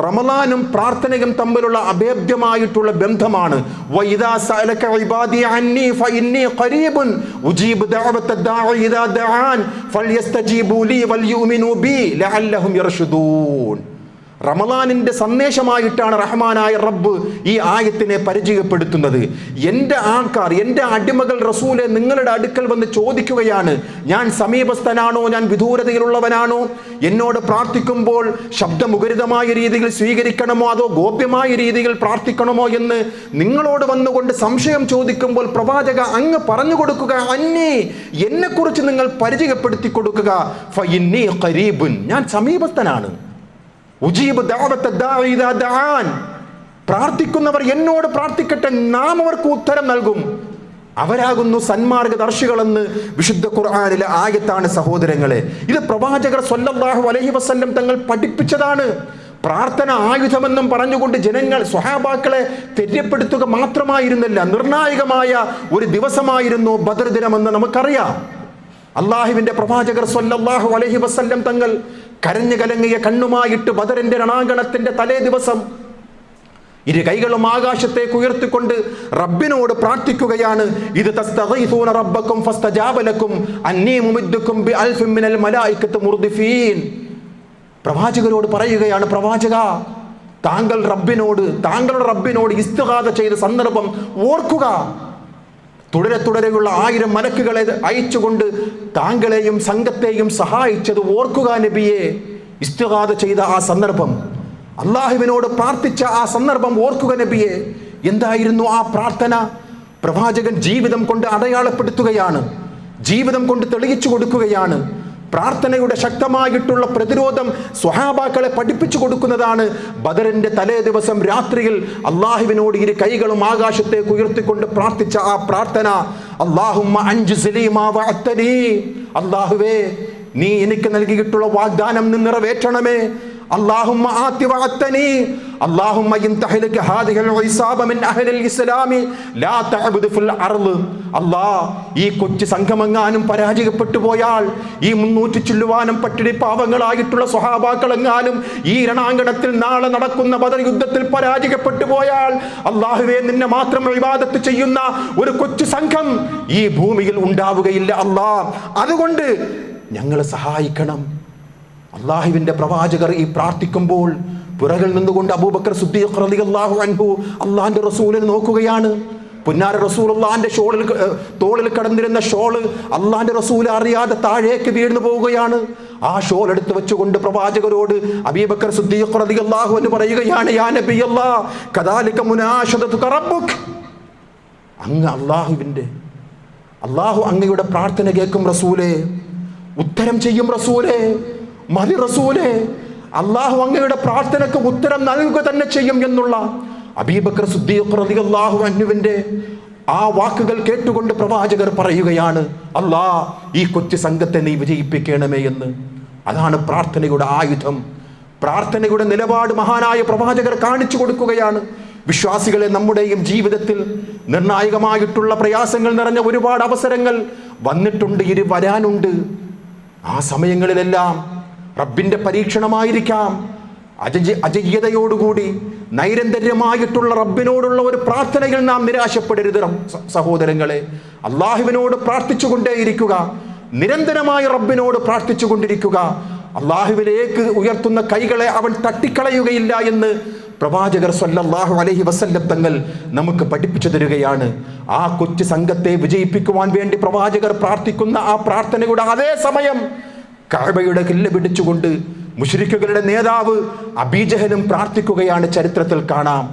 റമദാനും പ്രാർത്ഥനയും തമ്മിലുള്ള അഭേദ്യമായിട്ടുള്ള ബന്ധമാണ്. വഇദാ സഅലക ഇബാദി അന്നി ഫഇന്നി ഖരീബുൻ ഉജീബു ദഅവത ദാഇ ഇദാ ദഅാൻ ഫൽയസ്തജീബു ലി വൽയുമിനു ബി ലഅല്ലഹും യർഷുദൂൻ. റമദാനിൻ്റെ സന്ദേശമായിട്ടാണ് റഹ്മാനായ റബ്ബ് ഈ ആയത്തിനെ പരിചയപ്പെടുത്തുന്നത്. എൻ്റെ ആൾക്കാർ, എൻ്റെ അടിമകൾ റസൂലെ നിങ്ങളുടെ അടുക്കൽ വന്ന് ചോദിക്കുകയാണ്, ഞാൻ സമീപസ്ഥനാണോ, ഞാൻ വിദൂരതയിലുള്ളവനാണോ, എന്നോട് പ്രാർത്ഥിക്കുമ്പോൾ ശബ്ദമുഖരിതമായ രീതിയിൽ സ്വീകരിക്കണമോ അതോ ഗോപ്യമായ രീതിയിൽ പ്രാർത്ഥിക്കണമോ എന്ന് നിങ്ങളോട് വന്നുകൊണ്ട് സംശയം ചോദിക്കുമ്പോൾ പ്രവാചക അങ്ങ് പറഞ്ഞു കൊടുക്കുക, അന്നി എന്നെക്കുറിച്ച് നിങ്ങൾ പരിചയപ്പെടുത്തി കൊടുക്കുക. ഫഇന്നി ഖരീബുൻ, ഞാൻ സമീപസ്ഥനാണ്. ഉജീബ് ദഅവത ദാഇ ഇദാ ദഅാൻ, പ്രാർത്ഥിക്കുന്നവർ എന്നോട് പ്രാർത്ഥിക്കട്ടെ, നാം അവർക്ക് ഉത്തരം നൽകും. അവരാകുന്നു സന്മാർഗദർശികളെന്ന് വിശുദ്ധ ഖുർആനിലെ ആയത്താണ് സഹോദരങ്ങളെ. ഇത് പ്രവാചകർ സ്വല്ലല്ലാഹു അലൈഹി വസല്ലം തങ്ങൾ പഠിപ്പിച്ചതാണ്. പ്രാർത്ഥന ആയുധമെന്നും പറഞ്ഞുകൊണ്ട് ജനങ്ങൾ സ്വഹാബാക്കളെ തെര്യപ്പെടുത്തുക മാത്രമായിരുന്നില്ല, നിർണായകമായ ഒരു ദിവസമായിരുന്നു ബദർ ദിനമെന്ന് നമുക്കറിയാം. അള്ളാഹുവിന്റെ പ്രവാചകർ സ്വല്ലല്ലാഹു അലൈഹി വസല്ലം തങ്ങൾ കരഞ്ഞു കലങ്ങിയ കണ്ണുമായിട്ട് ബദറിന്റെ രണാങ്കണത്തിന്റെ തലേ ദിവസം ഇരു കൈകളും ആകാശത്തേക്ക് ഉയർത്തിക്കൊണ്ട് റബ്ബിനോട് പ്രാർത്ഥിക്കുകയാണ്. ഇത് തസ്തഗീസൂന റബ്ബക്കും ഫസ്തജാബ ലക്കും അന്നീ മുമിദ്ദുക്കും ബിഅൽഫിൻ മിനൽ മലായികത്തി മുർദിഫീൻ. പ്രവാചകരോട് പറയുകയാണ്, പ്രവാചക, താങ്കളുടെ റബ്ബിനോട് ഇസ്തിഗാഥ ചെയ്ത സന്ദർഭം ഓർക്കുക. തുടരെയുള്ള 1000 മലക്കുകളെ അയച്ചുകൊണ്ട് താങ്കളെയും സംഘത്തെയും സഹായിച്ചത് ഓർക്കുക നബിയെ. ഇസ്തിഗാഥ ചെയ്ത ആ സന്ദർഭം, അള്ളാഹുവിനോട് പ്രാർത്ഥിച്ച ആ സന്ദർഭം ഓർക്കുക നബിയെ. എന്തായിരുന്നു ആ പ്രാർത്ഥന? പ്രവാചകൻ ജീവിതം കൊണ്ട് അടയാളപ്പെടുത്തുകയാണ്, ജീവിതം കൊണ്ട് തെളിയിച്ചു കൊടുക്കുകയാണ്. പ്രാർത്ഥനയുടെ ശക്തമായിട്ടുള്ള പ്രതിരോധം സ്വഹാബാക്കളെ പഠിപ്പിച്ചു കൊടുക്കുന്നതാണ്. ബദറിന്റെ തലേ ദിവസം രാത്രിയിൽ അള്ളാഹുവിനോട് ഇരു കൈകളും ആകാശത്തേക്ക് ഉയർത്തിക്കൊണ്ട് പ്രാർത്ഥിച്ച ആ പ്രാർത്ഥന, അല്ലാഹുമ്മ അൻജിസ്ലി മാ വഅദ്തനി, അല്ലാഹുവേ നീ എനിക്ക് നൽകിയിട്ടുള്ള വാഗ്ദാനം നീ നിറവേറ്റണമേ. അല്ലാഹുമ്മ ആതി വഅദ്തനി, അല്ലാഹുമ്മ ഇൻ തഹ്ലിക ഹാദിഹിൽ ഇസാബ മിൻ അഹ്ലിൽ ഇസ്ലാമി ലാ തഅബുദു ഫിൽ അർള്. അല്ലാഹ്, ഈ കൊച്ചു സംഘമെങ്ങാനും പരാജയപ്പെട്ടു പോയാൽ, ഈ 300 ചില്ലുവാനും പട്ടിണി പാവങ്ങളായിട്ടുള്ള സ്വഹാബാക്കളെങ്ങാനും ഈ രണാങ്കണത്തിൽ നാളെ നടക്കുന്ന ബദർ യുദ്ധത്തിൽ പരാജയപ്പെട്ടു പോയാൽ, അല്ലാഹുവേ നിന്നെ മാത്രം ഇബാദത്ത് ചെയ്യുന്ന ഒരു കൊച്ചു സംഘം ഈ ഭൂമിയിൽ ഉണ്ടാവുകയില്ല അല്ലാഹ്. അതുകൊണ്ട് ഞങ്ങളെ സഹായിക്കണം. അള്ളാഹുവിന്റെ പ്രവാചകർ ഈ പ്രാർത്ഥിക്കുമ്പോൾ പുറകിൽ നിന്നുകൊണ്ട് അബൂബക്കർ സിദ്ദീഖ് റളിയല്ലാഹു അൻഹു അള്ളാഹിന്റെ റസൂലിനെ നോക്കുകയാണ്. പുന്നാര റസൂലുള്ളാഹിന്റെ തോളിൽ കടന്നിരുന്ന ഷോള് അള്ളാഹിന്റെ റസൂൽ അറിയാതെ താഴേക്ക് വീഴ്ന്നു പോവുകയാണ്. ആ ഷോൾ എടുത്ത് വെച്ചുകൊണ്ട് പ്രവാചകരോട് അബൂബക്കർ സിദ്ദീഖ് റളിയല്ലാഹു അൻഹു പറയുകയാണ്, യാ നബിയല്ലാഹ് കദാലിക മുനാശദതുക റബ്ബുക്. അള്ളാഹു അങ്ങയുടെ പ്രാർത്ഥന കേൾക്കും റസൂലേ, ഉത്തരം ചെയ്യും റസൂലേ, മതി റസൂലേ, അള്ളാഹു അങ്ങയുടെ പ്രാർത്ഥനക്ക് ഉത്തരം നൽകുക തന്നെ ചെയ്യും എന്നുള്ള അബൂബക്കർ സിദ്ദീഖ് റളിയല്ലാഹു അൻഹുവിന്റെ ആ വാക്കുകൾ കേട്ടുകൊണ്ട് പ്രവാചകർ പറയുകയാണ്, അല്ലാ ഈ കൊച്ചു സംഘത്തെ നീ വിജയിപ്പിക്കണമേ എന്ന്. അതാണ് പ്രാർത്ഥനയുടെ ആയുധം. പ്രാർത്ഥനയുടെ നിലപാട് മഹാനായ പ്രവാചകർ കാണിച്ചു കൊടുക്കുകയാണ്. വിശ്വാസികളെ, നമ്മുടെയും ജീവിതത്തിൽ നിർണായകമായിട്ടുള്ള പ്രയാസങ്ങൾ നിറഞ്ഞ ഒരുപാട് അവസരങ്ങൾ വന്നിട്ടുണ്ട്, ഇനി വരാനുണ്ട്. ആ സമയങ്ങളിലെല്ലാം റബ്ബിന്റെ പരീക്ഷണമായിരിക്കാം. അജയ്യതയോടുകൂടി നൈരന്തര്യമായിട്ടുള്ള റബ്ബിനോടുള്ള ഒരു പ്രാർത്ഥനയിൽ നാം നിരാശപ്പെടരുത് സഹോദരങ്ങളെ. അള്ളാഹുവിനോട് പ്രാർത്ഥിച്ചുകൊണ്ടേയിരിക്കുക, നിരന്തരമായി റബ്ബിനോട് പ്രാർത്ഥിച്ചുകൊണ്ടിരിക്കുക. അള്ളാഹുവിലേക്ക് ഉയർത്തുന്ന കൈകളെ അവൻ തട്ടിക്കളയുകയില്ല എന്ന് പ്രവാചകർ സ്വല്ലല്ലാഹു അലൈഹി വസല്ലം തങ്ങൾ നമുക്ക് പഠിപ്പിച്ചു തരികയാണ്. ആ കൊച്ചു സംഘത്തെ വിജയിപ്പിക്കുവാൻ വേണ്ടി പ്രവാചകർ പ്രാർത്ഥിക്കുന്ന ആ പ്രാർത്ഥനയുടെ അതേ സമയം കഅബയുടെ കില്ല പിടിച്ചുകൊണ്ട് മുശ്രിക്കുകളുടെ നേതാവ് അബീജഹലും പ്രാർത്ഥിക്കുകയാണ്. ചരിത്രത്തിൽ കാണാം,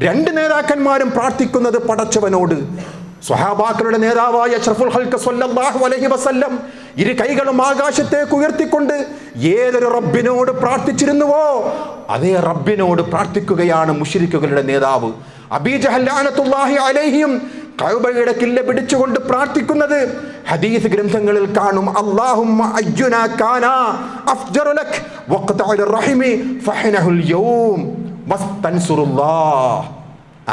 2 നേതാക്കന്മാരും പ്രാർത്ഥിക്കുന്നത് പടച്ചവനോട്. സ്വഹാബാക്കളുടെ നേതാവായ അഷ്റഫുൽ ഖൽഖ് സ്വല്ലല്ലാഹു അലൈഹി വസല്ലം ഇരു കൈകളും ആകാശത്തേക്ക് ഉയർത്തിക്കൊണ്ട് ഏതൊരു റബ്ബിനോട് പ്രാർത്ഥിച്ചിരുന്നുവോ അതേ റബ്ബിനോട് പ്രാർത്ഥിക്കുകയാണ് മുശ്രിക്കുകളുടെ നേതാവ് അബീജഹൽ ലഅനത്തുല്ലാഹി അലൈഹിയും. കഅബയുടെ കില്ല പിടിച്ചുകൊണ്ട് പ്രാർത്ഥിക്കുന്നത് ഹദീസ് ഗ്രന്ഥങ്ങളിൽ കാണും. അല്ലാഹുമ്മ അയ്യുനാ കാന അഫ്ജറു ലക് വഖതഅൽ റഹിമി ഫഹനഹുൽ യൗം വസ്തൻസുറുല്ലാഹ്.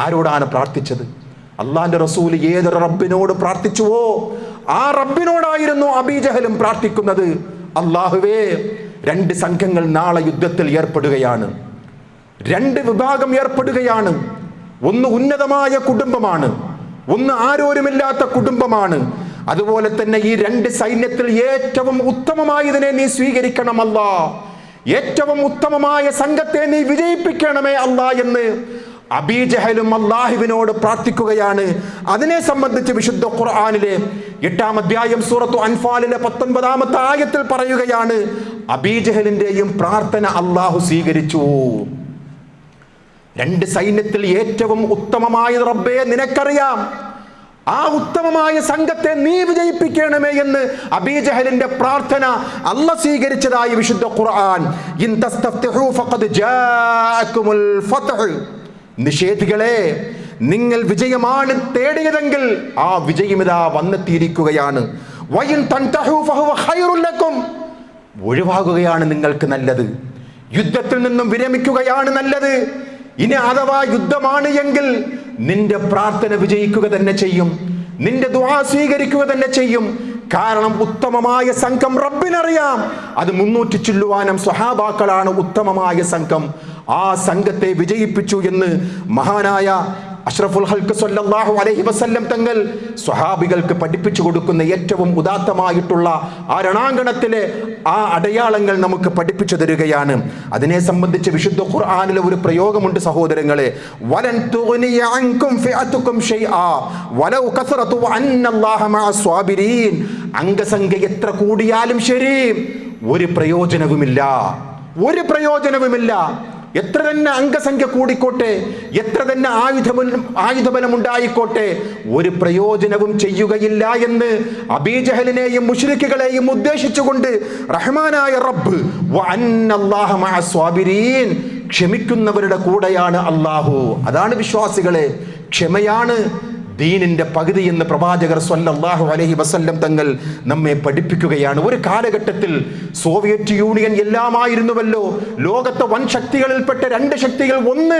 ആരോടാണ് പ്രാർത്ഥിച്ചത്? അള്ളാഹിന്റെ റസൂൽ ഏതൊരു റബ്ബിനോട് പ്രാർത്ഥിച്ചുവോ ആ റബ്ബിനോടായിരുന്നു അബീജഹലും പ്രാർത്ഥിക്കുന്നത്. അല്ലാഹുവേ, 2 സംഘങ്ങൾ നാളെ യുദ്ധത്തിൽ ഏർപ്പെടുകയാണ്. 2 വിഭാഗം ഏർപ്പെടുകയാണ്. ഒന്ന് ഉന്നതമായ കുടുംബമാണ്, ഒന്ന് ആരോരുമില്ലാത്ത കുടുംബമാണ്. അതുപോലെ തന്നെ ഈ 2 സൈന്യത്തിൽ ഏറ്റവും ഉത്തമമായതിനെ നീ സ്വീകരിക്കണം അല്ലാ, ഏറ്റവും ഉത്തമമായ സംഘത്തെ നീ വിജയിപ്പിക്കണമേ അല്ലാ എന്ന് അബീജഹലും അല്ലാഹുവിനോട് പ്രാർത്ഥിക്കുകയാണ്. അതിനെ സംബന്ധിച്ച് വിശുദ്ധ ഖുർആനിലെ 8-ാം അധ്യായം സൂറത്തു അൻഫാലിലെ 19-ാമത്തെ ആയത്തിൽ പറയുകയാണ്, അബീജഹലിന്റെയും പ്രാർത്ഥന അല്ലാഹു സ്വീകരിച്ചു. 2 സൈന്യത്തിൽ ഏറ്റവും ഉത്തമമായ റബ്ബേ നിനക്കറിയാം, ആ ഉത്തമമായ സംഘത്തെ നീ വിജയിപ്പിക്കണമേ എന്ന് അബീജഹലിന്റെ പ്രാർത്ഥന അല്ലാഹു സ്വീകരിച്ചതായി വിശുദ്ധ ഖുർആൻ. ഇൻ തസ്തഫ്തിഹു ഫഖദ് ജാഅകുമുൽ ഫത്ഹ്. നിഷേധികളെ, നിങ്ങൾ വിജയമാണ് തേടിയതെങ്കിൽ ആ വിജയമിതാ വന്നെത്തിയിരിക്കുകയാണ്. വയിൻ തൻതഹു ഫഹുവ ഖൈറുൽ ലക്കും. ഒഴിവാകുകയാണ് നിങ്ങൾക്ക് നല്ലത്. യുദ്ധത്തിൽ നിന്നും വിരമിക്കുകയാണ് നല്ലത്. ഇനി അഥവാ യുദ്ധമാണ് എങ്കിൽ നിന്റെ പ്രാർത്ഥന വിജയിക്കുക തന്നെ ചെയ്യും, നിന്റെ ദുആ സ്വീകരിക്കുക തന്നെ ചെയ്യും. കാരണം ഉത്തമമായ സംഘം റബ്ബിനറിയാം. അത് 300 ചില്ലുവാനം സ്വഹാബാക്കളാണ് ഉത്തമമായ സംഘം. ആ സംഘത്തെ വിജയിപ്പിച്ചു എന്ന് മഹാനായ അഷ്റഫുൽ ഖൽഖ് സ്വല്ലല്ലാഹു അലൈഹി വസല്ലം തങ്ങൾ സ്വഹാബികൾക്ക് പഠിപ്പിച്ചു കൊടുക്കുന്ന ഏറ്റവും ഉദാത്തമായിട്ടുള്ള ആ രണാങ്കണത്തിലെ ആ അടയാളങ്ങൾ നമുക്ക് പഠിപ്പിച്ചു തരികയാണ്. അതിനെ സംബന്ധിച്ച് വിശുദ്ധ ഖുർആനിലെ ഒരു പ്രയോഗമുണ്ട് സഹോദരങ്ങളെ, വലൻ തുഗ്നിയ അൻകും ഫിഅതുകും ഷൈആ വലൗ കസറതു അന്നല്ലാഹ മഅസ് സ്വാബിരീൻ. അംഗസംഖ്യ എത്ര കൂടിയാലും ശരി ഒരു പ്രയോജനവുമില്ല, ഒരു പ്രയോജനവുമില്ല. എത്ര തന്നെ അംഗസംഖ്യ കൂടിക്കോട്ടെ, എത്ര തന്നെ ആയുധബലം ഉണ്ടായിക്കോട്ടെ, ഒരു പ്രയോജനവും ചെയ്യുകയില്ല എന്ന് അബീജഹലിനെയും മുശ്രിക്കുകളെയും ഉദ്ദേശിച്ചുകൊണ്ട് റഹ്മാനായ റബ്ബ് വഅന്നല്ലാഹ മഅസ് സ്വാബിരീൻ, ക്ഷമിക്കുന്നവരുടെ കൂടെയാണ് അല്ലാഹു. അതാണ് വിശ്വാസികളെ, ക്ഷമയാണ് ദീനിന്റെ പകുതി എന്ന് പ്രവാചകർ സ്വല്ലല്ലാഹു അലൈഹി വസല്ലം തങ്ങൾ നമ്മെ പഠിപ്പിക്കുകയാണ്. ഒരു കാലഘട്ടത്തിൽ സോവിയറ്റ് യൂണിയൻ എല്ലാമായിരുന്നുവല്ലോ. ലോകത്തെ വൻ ശക്തികളിൽപ്പെട്ട 2 ശക്തികൾ, ഒന്ന്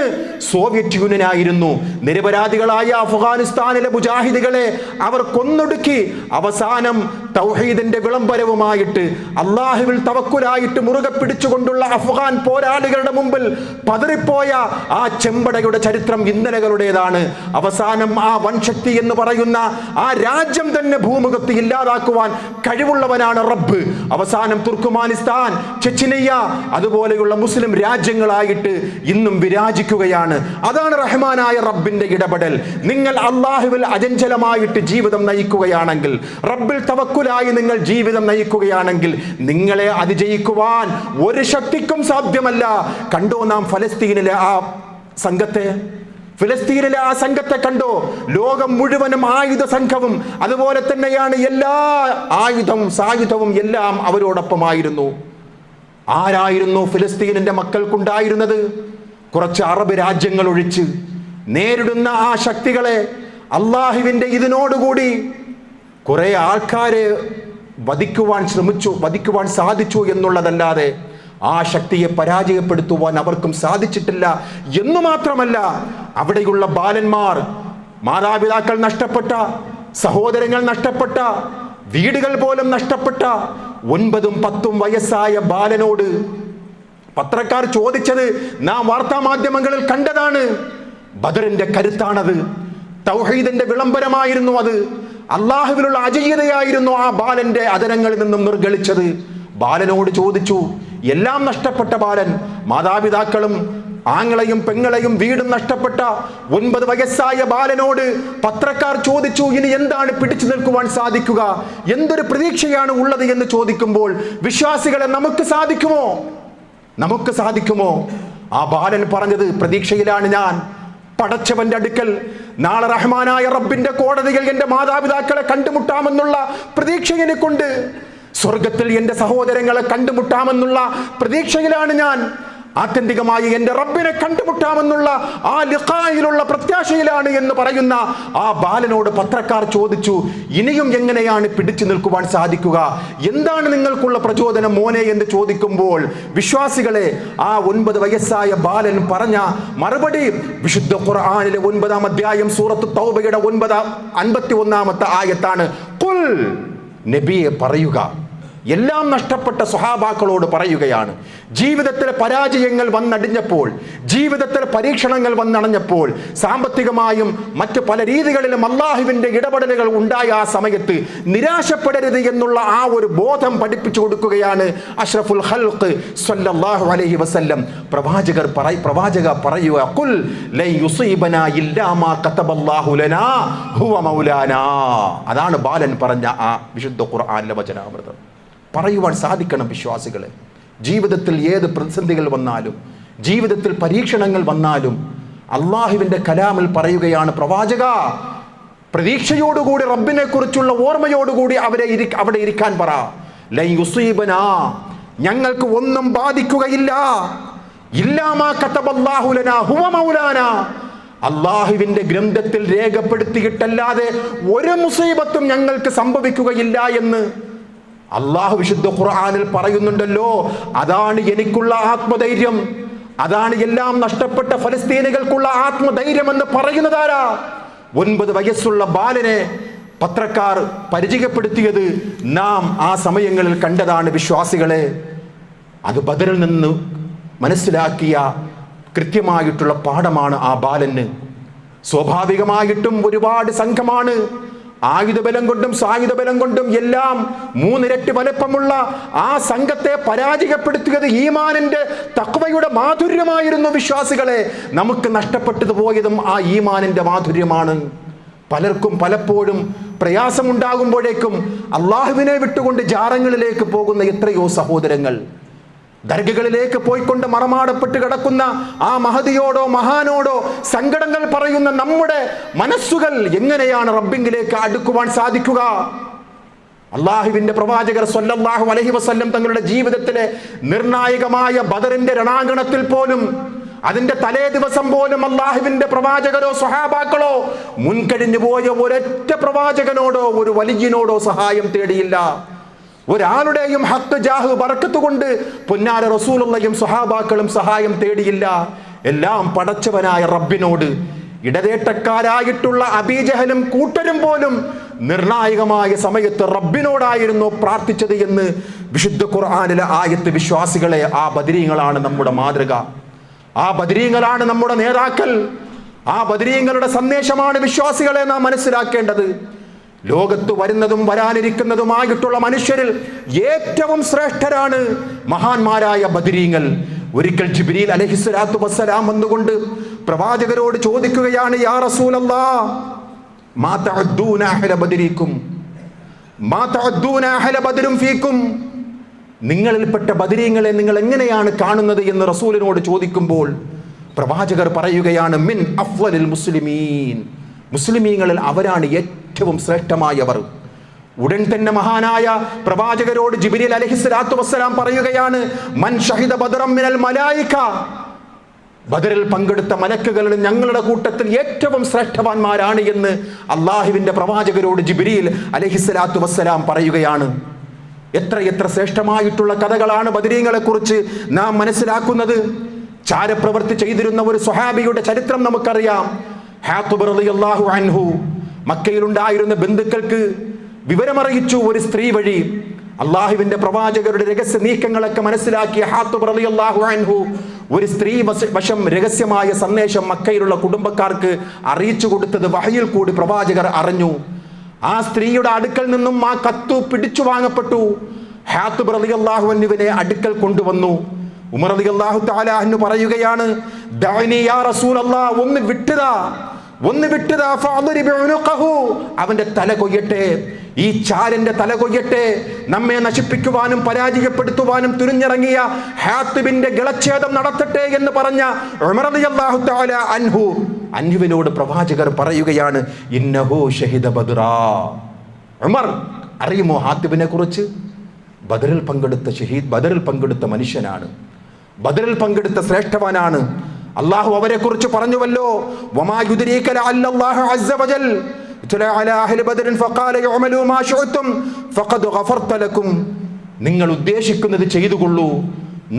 സോവിയറ്റ് യൂണിയൻ ആയിരുന്നു. നിരപരാധികളായ അഫ്ഗാനിസ്ഥാനിലെ മുജാഹിദുകളെ അവർ കൊന്നൊടുക്കി. അവസാനം തൗഹീദിന്റെ വിളംബരവുമായിട്ട് അള്ളാഹുവിൽ തവക്കുലായിട്ട് മുറുകെ പിടിച്ചുകൊണ്ടുള്ള അഫ്ഗാൻ പോരാളികളുടെ മുമ്പിൽ പതറിപ്പോയ ആ ചെമ്പടയുടെ ചരിത്രം ഇന്നലകളുടേതാണ്. അവസാനം ആ വൻശക്തി എന്ന് പറയുന്ന ആ രാജ്യം തന്നെ ഭൂമുഖത്ത് ഇല്ലാതാക്കുവാൻ കഴിവുള്ളവനാണ് റബ്ബ്. അവസാനം തുർക്കുമാനിസ്ഥാൻ, ചെച്ചിനിയ അതുപോലെയുള്ള മുസ്ലിം രാജ്യങ്ങളായിട്ട് ഇന്നും വിരാജിക്കുകയാണ്. അതാണ് റഹ്മാനായ റബ്ബിന്റെ ഇടപെടൽ. നിങ്ങൾ അള്ളാഹുവിൽ അചഞ്ചലമായിട്ട് ജീവിതം നയിക്കുകയാണെങ്കിൽ, റബ്ബിൽ തവക്കുലായി നിങ്ങൾ ജീവിതം നയിക്കുകയാണെങ്കിൽ നിങ്ങളെ അതിജയിക്കുവാൻ ഒരു ശക്തിക്കും സാധ്യമല്ല. കണ്ടോ നാം ഫലസ്തീനിലെ ആ സംഘത്തെ, ഫിലിസ്തീനിലെ ആ സംഘത്തെ കണ്ടോ? ലോകം മുഴുവനും ആയുധ സംഘവും അതുപോലെ തന്നെയാണ് എല്ലാ സായുധവും എല്ലാം അവരോടൊപ്പമായിരുന്നു. ആരായിരുന്നു ഫിലിസ്തീനിന്റെ മക്കൾക്കുണ്ടായിരുന്നത്? കുറച്ച് അറബ് രാജ്യങ്ങൾ ഒഴിച്ച് നേരിടുന്ന ആ ശക്തികളെ അള്ളാഹുവിന്റെ ഇതിനോടുകൂടി കുറെ ആൾക്കാരെ വധിക്കുവാൻ സാധിച്ചു എന്നുള്ളതല്ലാതെ ആ ശക്തിയെ പരാജയപ്പെടുത്തുവാൻ അവർക്കും സാധിച്ചിട്ടില്ല. എന്നു മാത്രമല്ല, അവിടെയുള്ള ബാലന്മാർ, മാതാപിതാക്കൾ നഷ്ടപ്പെട്ട, സഹോദരങ്ങൾ നഷ്ടപ്പെട്ട, വീടുകൾ പോലും നഷ്ടപ്പെട്ട 9ഉം 10ഉം വയസ്സായ ബാലനോട് പത്രക്കാർ ചോദിച്ചത് നാം വാർത്താ മാധ്യമങ്ങളിൽ കണ്ടതാണ്. ബദറിന്റെ കരുത്താണത്, തൗഹീദിന്റെ വിളംബരമായിരുന്നു അത്, അള്ളാഹുവിലുള്ള അജയ്യതയായിരുന്നു ആ ബാലന്റെ അധരങ്ങളിൽ നിന്നും നിർഗളിച്ചത്. ബാലനോട് ചോദിച്ചു, എല്ലാം നഷ്ടപ്പെട്ട ബാലൻ, മാതാപിതാക്കളും ആങ്ങളെയും പെങ്ങളെയും വീടും നഷ്ടപ്പെട്ട 9 വയസ്സായ ബാലനോട് പത്രക്കാർ ചോദിച്ചു, ഇനി എന്താണ് പിടിച്ചു നിൽക്കുവാൻ സാധിക്കുക, എന്തൊരു പ്രതീക്ഷയാണ് ഉള്ളത് എന്ന് ചോദിക്കുമ്പോൾ, വിശ്വാസികളെ നമുക്ക് സാധിക്കുമോ? ആ ബാലൻ പറഞ്ഞത്, പ്രതീക്ഷയിലാണ് ഞാൻ. പടച്ചവന്റെ അടുക്കൽ നാളെ റഹ്മാനായ റബ്ബിന്റെ കോടതിയിൽ എന്റെ മാതാപിതാക്കളെ കണ്ടുമുട്ടാമെന്നുള്ള പ്രതീക്ഷ എനിക്കുണ്ട്. സ്വർഗത്തിൽ എന്റെ സഹോദരങ്ങളെ കണ്ടുമുട്ടാമെന്നുള്ള പ്രതീക്ഷയിലാണ് ഞാൻ. ആത്യന്തികമായി എന്റെ റബ്ബിനെ കണ്ടുമുട്ടാമെന്നുള്ള ആ ലിഖായിലുള്ള പ്രത്യാശയിലാണ് എന്ന് പറയുന്ന ആ ബാലനോട് പത്രക്കാർ ചോദിച്ചു, ഇനിയും എങ്ങനെയാണ് പിടിച്ചു നിൽക്കുവാൻ സാധിക്കുക, എന്താണ് നിങ്ങൾക്കുള്ള പ്രചോദനം മോനെ എന്ന് ചോദിക്കുമ്പോൾ, വിശ്വാസികളെ, ആ 9 വയസ്സായ ബാലൻ പറഞ്ഞ മറുപടി വിശുദ്ധ ഖുർആനിലെ 9-ാം അധ്യായം സൂറത്ത് തൗബയുടെ 51-ാമത്തെ ആയത്താണ്. ഖുൽ, നബിയെ പറയുക, എല്ലാം നഷ്ടപ്പെട്ട സ്വഹാബാക്കളോട് പറയുകയാണ്. ജീവിതത്തിലെ പരാജയങ്ങൾ വന്നടിഞ്ഞപ്പോൾ, ജീവിതത്തിലെ പരീക്ഷണങ്ങൾ വന്നണഞ്ഞപ്പോൾ, സാമ്പത്തികമായും മറ്റു പല രീതികളിലും അള്ളാഹുവിന്റെ ഇടപെടലുകൾ ഉണ്ടായ ആ സമയത്ത് നിരാശപ്പെടരുത് എന്നുള്ള ആ ഒരു ബോധം പഠിപ്പിച്ചു കൊടുക്കുകയാണ് അഷ്റഫുൽ ഖൽഖ് സ്വല്ലല്ലാഹു അലൈഹി വസല്ലം. പ്രവാചക പറയുക, ഖുൽ ലൻ യുസീബനാ ഇല്ലാ മാ കതബല്ലാഹു ലനാ ഹുവ മൗലാനാ. അതാണ് ബാലൻ പറഞ്ഞ ആ വിശുദ്ധ ഖുർആനിലെ വചനാമൃതം. പറയുവാൻ സാധിക്കണം വിശ്വാസികളെ. ജീവിതത്തിൽ ഏത് പ്രതിസന്ധികൾ വന്നാലും, ജീവിതത്തിൽ പരീക്ഷണങ്ങൾ വന്നാലും അള്ളാഹുവിന്റെ കലാമിൽ പറയുകയാണ്, പ്രവാചക, പ്രതീക്ഷയോടുകൂടി റബ്ബിനെ കുറിച്ചുള്ള ഓർമ്മയോടുകൂടി അവിടെ ഇരിക്കാൻ പറ. ലൻ യുസീബനാ, ഞങ്ങൾക്ക് ഒന്നും ബാധിക്കുകയില്ല, ഇല്ലാ മാ കതബല്ലാഹു ലനാ ഹുവ മൗലാനാ, അള്ളാഹുവിന്റെ ഗ്രന്ഥത്തിൽ രേഖപ്പെടുത്തിയിട്ടല്ലാതെ ഒരു മുസീബത്തും ഞങ്ങൾക്ക് സംഭവിക്കുകയില്ല എന്ന് അള്ളാഹു വിശുദ്ധ ഖുർആനിൽ പറയുന്നുണ്ടല്ലോ, അതാണ് എനിക്കുള്ള ആത്മധൈര്യം, അതാണ് എല്ലാം നഷ്ടപ്പെട്ട ഫലസ്തീനികൾക്കുള്ള ആത്മധൈര്യം എന്ന് പറയുന്നതാരാ? 9 വയസ്സുള്ള ബാലനെ പത്രക്കാർ പരിചയപ്പെടുത്തിയത് നാം ആ സമയങ്ങളിൽ കണ്ടതാണ് വിശ്വാസികളെ. അത് ബദറിൽ നിന്ന് മനസ്സിലാക്കിയ കൃത്യമായിട്ടുള്ള പാഠമാണ് ആ ബാലന്. സ്വാഭാവികമായിട്ടും ഒരുപാട് സംഘമാണ്, ആയുധബലം കൊണ്ടും സായുധബലം കൊണ്ടും എല്ലാം 3 ഇരട്ടി വലുപ്പമുള്ള ആ സംഘത്തെ പരാജയപ്പെടുത്തിയത് ഈമാനിന്റെ തഖ്വയുടെ മാധുര്യമായിരുന്നു. വിശ്വാസികളെ, നമുക്ക് നഷ്ടപ്പെട്ടു പോയതും ആ ഈമാനിന്റെ മാധുര്യമാണ്. പലർക്കും പലപ്പോഴും പ്രയാസമുണ്ടാകുമ്പോഴേക്കും അള്ളാഹുവിനെ വിട്ടുകൊണ്ട് ജാറങ്ങളിലേക്ക് പോകുന്ന എത്രയോ സഹോദരങ്ങൾ, ദർഗകളിലേക്ക് പോയിക്കൊണ്ട് മറമാടപ്പെട്ട് കിടക്കുന്ന ആ മഹദിയോടോ മഹാനോടോ സങ്കടങ്ങൾ പറയുന്ന നമ്മുടെ മനസ്സുകൾ എങ്ങനെയാണ് റബ്ബിങ്കിലേക്ക് അടുക്കുവാൻ സാധിക്കുക? അള്ളാഹുവിന്റെ പ്രവാചകർ സ്വല്ലല്ലാഹു അലൈഹി വസല്ലം തങ്ങളുടെ ജീവിതത്തിലെ നിർണായകമായ ബദറിന്റെ രണാങ്കണത്തിൽ പോലും, അതിന്റെ തലേ ദിവസം പോലും അള്ളാഹുവിന്റെ പ്രവാചകരോ സ്വഹാബാക്കളോ മുൻകഴിഞ്ഞു പോയ ഒരൊറ്റ പ്രവാചകനോടോ ഒരു വലിയനോടോ സഹായം തേടിയില്ല. ഒരാളുടെയും ഹക്ക് ജാഹ് ബർക്കത്ത് കൊണ്ട് പൊന്നാര റസൂലുള്ളയും സ്വഹാബാക്കളും സഹായം തേടിയില്ല. എല്ലാം പടച്ചവനായ റബ്ബിനോട്. ഇടതേട്ടക്കാരായിട്ടുള്ള അബീജഹലും കൂട്ടരും പോലും നിർണായകമായ സമയത്ത് റബ്ബിനോടായിരുന്നു പ്രാർത്ഥിച്ചത് എന്ന് വിശുദ്ധ ഖുർആനിലെ ആയത്ത്. വിശ്വാസികളെ, ആ ബദരീങ്ങളാണ് നമ്മുടെ മാതൃക, ആ ബദരീങ്ങളാണ് നമ്മുടെ നേതാക്കൾ, ആ ബദരീങ്ങളുടെ സന്ദേശമാണ് വിശ്വാസികളെ നാം മനസ്സിലാക്കേണ്ടത്. ലോകത്ത് വരുന്നതും വരാനിരിക്കുന്നതുമായിട്ടുള്ള മനുഷ്യരിൽ ഏറ്റവും ശ്രേഷ്ഠരാണ് മഹാന്മാരായ ബദരീങ്ങൾ. ഒരിക്കൽ ജിബ്രീൽ അലൈഹിസ്സലാത്തു വസ്സലാം വന്നുകൊണ്ട് പ്രവാചകരോട് ചോദിക്കുകയാണ്, യാ റസൂലല്ലാഹ്, മാ തഅദ്ദൂന അഹ്ല ബദരിക്കും, മാ തഅദ്ദൂന അഹ്ല ബദരും ഫീക്കും, നിങ്ങളിൽപ്പെട്ട ബദരീങ്ങളെ നിങ്ങൾ എങ്ങനെയാണ് കാണുന്നത് എന്ന് റസൂലിനോട് ചോദിക്കുമ്പോൾ പ്രവാചകർ പറയുകയാണ്, മിൻ അഫ്ളലിൽ മുസ്ലിമീൻ, മുസ്ലിമീങ്ങളിൽ അവരാണ് ഏറ്റവും ശ്രേഷ്ഠമായവർ. ഉടൻ തന്നെ മഹാനായ പ്രവാചകരോട് ജിബ്രീൽ അലൈഹിസ്സലാത്തു വസ്സലാം പറയുകയാണ്, മൻ ഷഹിദ ബദറം മിനൽ മലായിക, ബദറിൽ പങ്കെടുത്ത മലക്കുകളുടെ ഞങ്ങളുടെ കൂട്ടത്തിൽ ഏറ്റവും ശ്രേഷ്ഠവാന്മാരാണ് എന്ന് അള്ളാഹുവിന്റെ പ്രവാചകരോട് ജിബ്രീൽ അലൈഹിസ്സലാത്തു വസ്സലാം പറയുകയാണ്. എത്ര ശ്രേഷ്ഠമായിട്ടുള്ള കഥകളാണ് ബദരീങ്ങളെ കുറിച്ച് നാം മനസ്സിലാക്കുന്നത്. ചാരപ്രവൃത്തി ചെയ്തിരുന്ന ഒരു സ്വഹാബിയുടെ ചരിത്രം നമുക്കറിയാം. ഹാത്തിബ് റളിയല്ലാഹു അൻഹു മക്കയിലുണ്ടായിരുന്ന ബന്ധുക്കൾക്ക് വിവരമറിയിച്ചു ഒരു സ്ത്രീ വഴി. അള്ളാഹുവിന്റെ പ്രവാചകരുടെ രഹസ്യ നീക്കങ്ങളൊക്കെ മനസ്സിലാക്കിയ ഹാത്തിബ് റളിയല്ലാഹു അൻഹു ഒരു സ്ത്രീ വശം രഹസ്യമായ സന്ദേശം മക്കയിലുള്ള കുടുംബക്കാർക്ക് അറിയിച്ചു കൊടുത്തത് വഹയിൽ കൂടി പ്രവാചകർ അറിഞ്ഞു. ആ സ്ത്രീയുടെ അടുക്കൽ നിന്നും ആ കത്ത് പിടിച്ചു വാങ്ങപ്പെട്ടു. ഹാത്തിബ് റളിയല്ലാഹു അൻഹുവിനെ അടുക്കൽ കൊണ്ടുവന്നു. ഉമർ റളിയല്ലാഹു തആല അൻഹു പറയുകയാണ്, ദഅനി യാ റസൂലല്ലാഹ്, ഒന്ന് വിട്ടുതാ ഫഅദ്രിബ് ഉനുഖഹു, അവന്റെ തല കൊയ്യട്ടെ, ഈ ചാരന്റെ തല കൊയ്യട്ടെ. നമ്മെ നശിപ്പിക്കുവാനും പരാജയപ്പെടുത്തുവാനും തുനിഞ്ഞിറങ്ങിയ ഹാത്തിബിന്റെ ഗളച്ഛേദം നടത്തട്ടെ എന്ന് പറഞ്ഞ ഉമർ റളിയല്ലാഹു തആല അൻഹുവിനോട് പ്രവാചകർ പറയുകയാണ്, ഇന്നഹു ഷഹിദ ബദ്റാ. ഉമർ, അറിയുമോ ഹാത്തിബിനെ കുറിച്ച്? ബദറിൽ പങ്കെടുത്ത മനുഷ്യനാണ്, ബദറിൽ പങ്കെടുത്ത ശ്രേഷ്ഠവാനാണ്. അള്ളാഹു അവരെ കുറിച്ച് പറഞ്ഞുവല്ലോ, വമാ യുദ്രീക ലഅല്ലല്ലാഹു അസ്സ വജൽ ഇത്ല അലാ അഹ്ലി ബദറിൻ ഫഖാല യഅമലു മാ ശഅ്തും ഫഖദ് ഗഫർത ലക്കും, നിങ്ങൾ ഉദ്ദേശിക്കുന്നത് ചെയ്തുകൊള്ളൂ,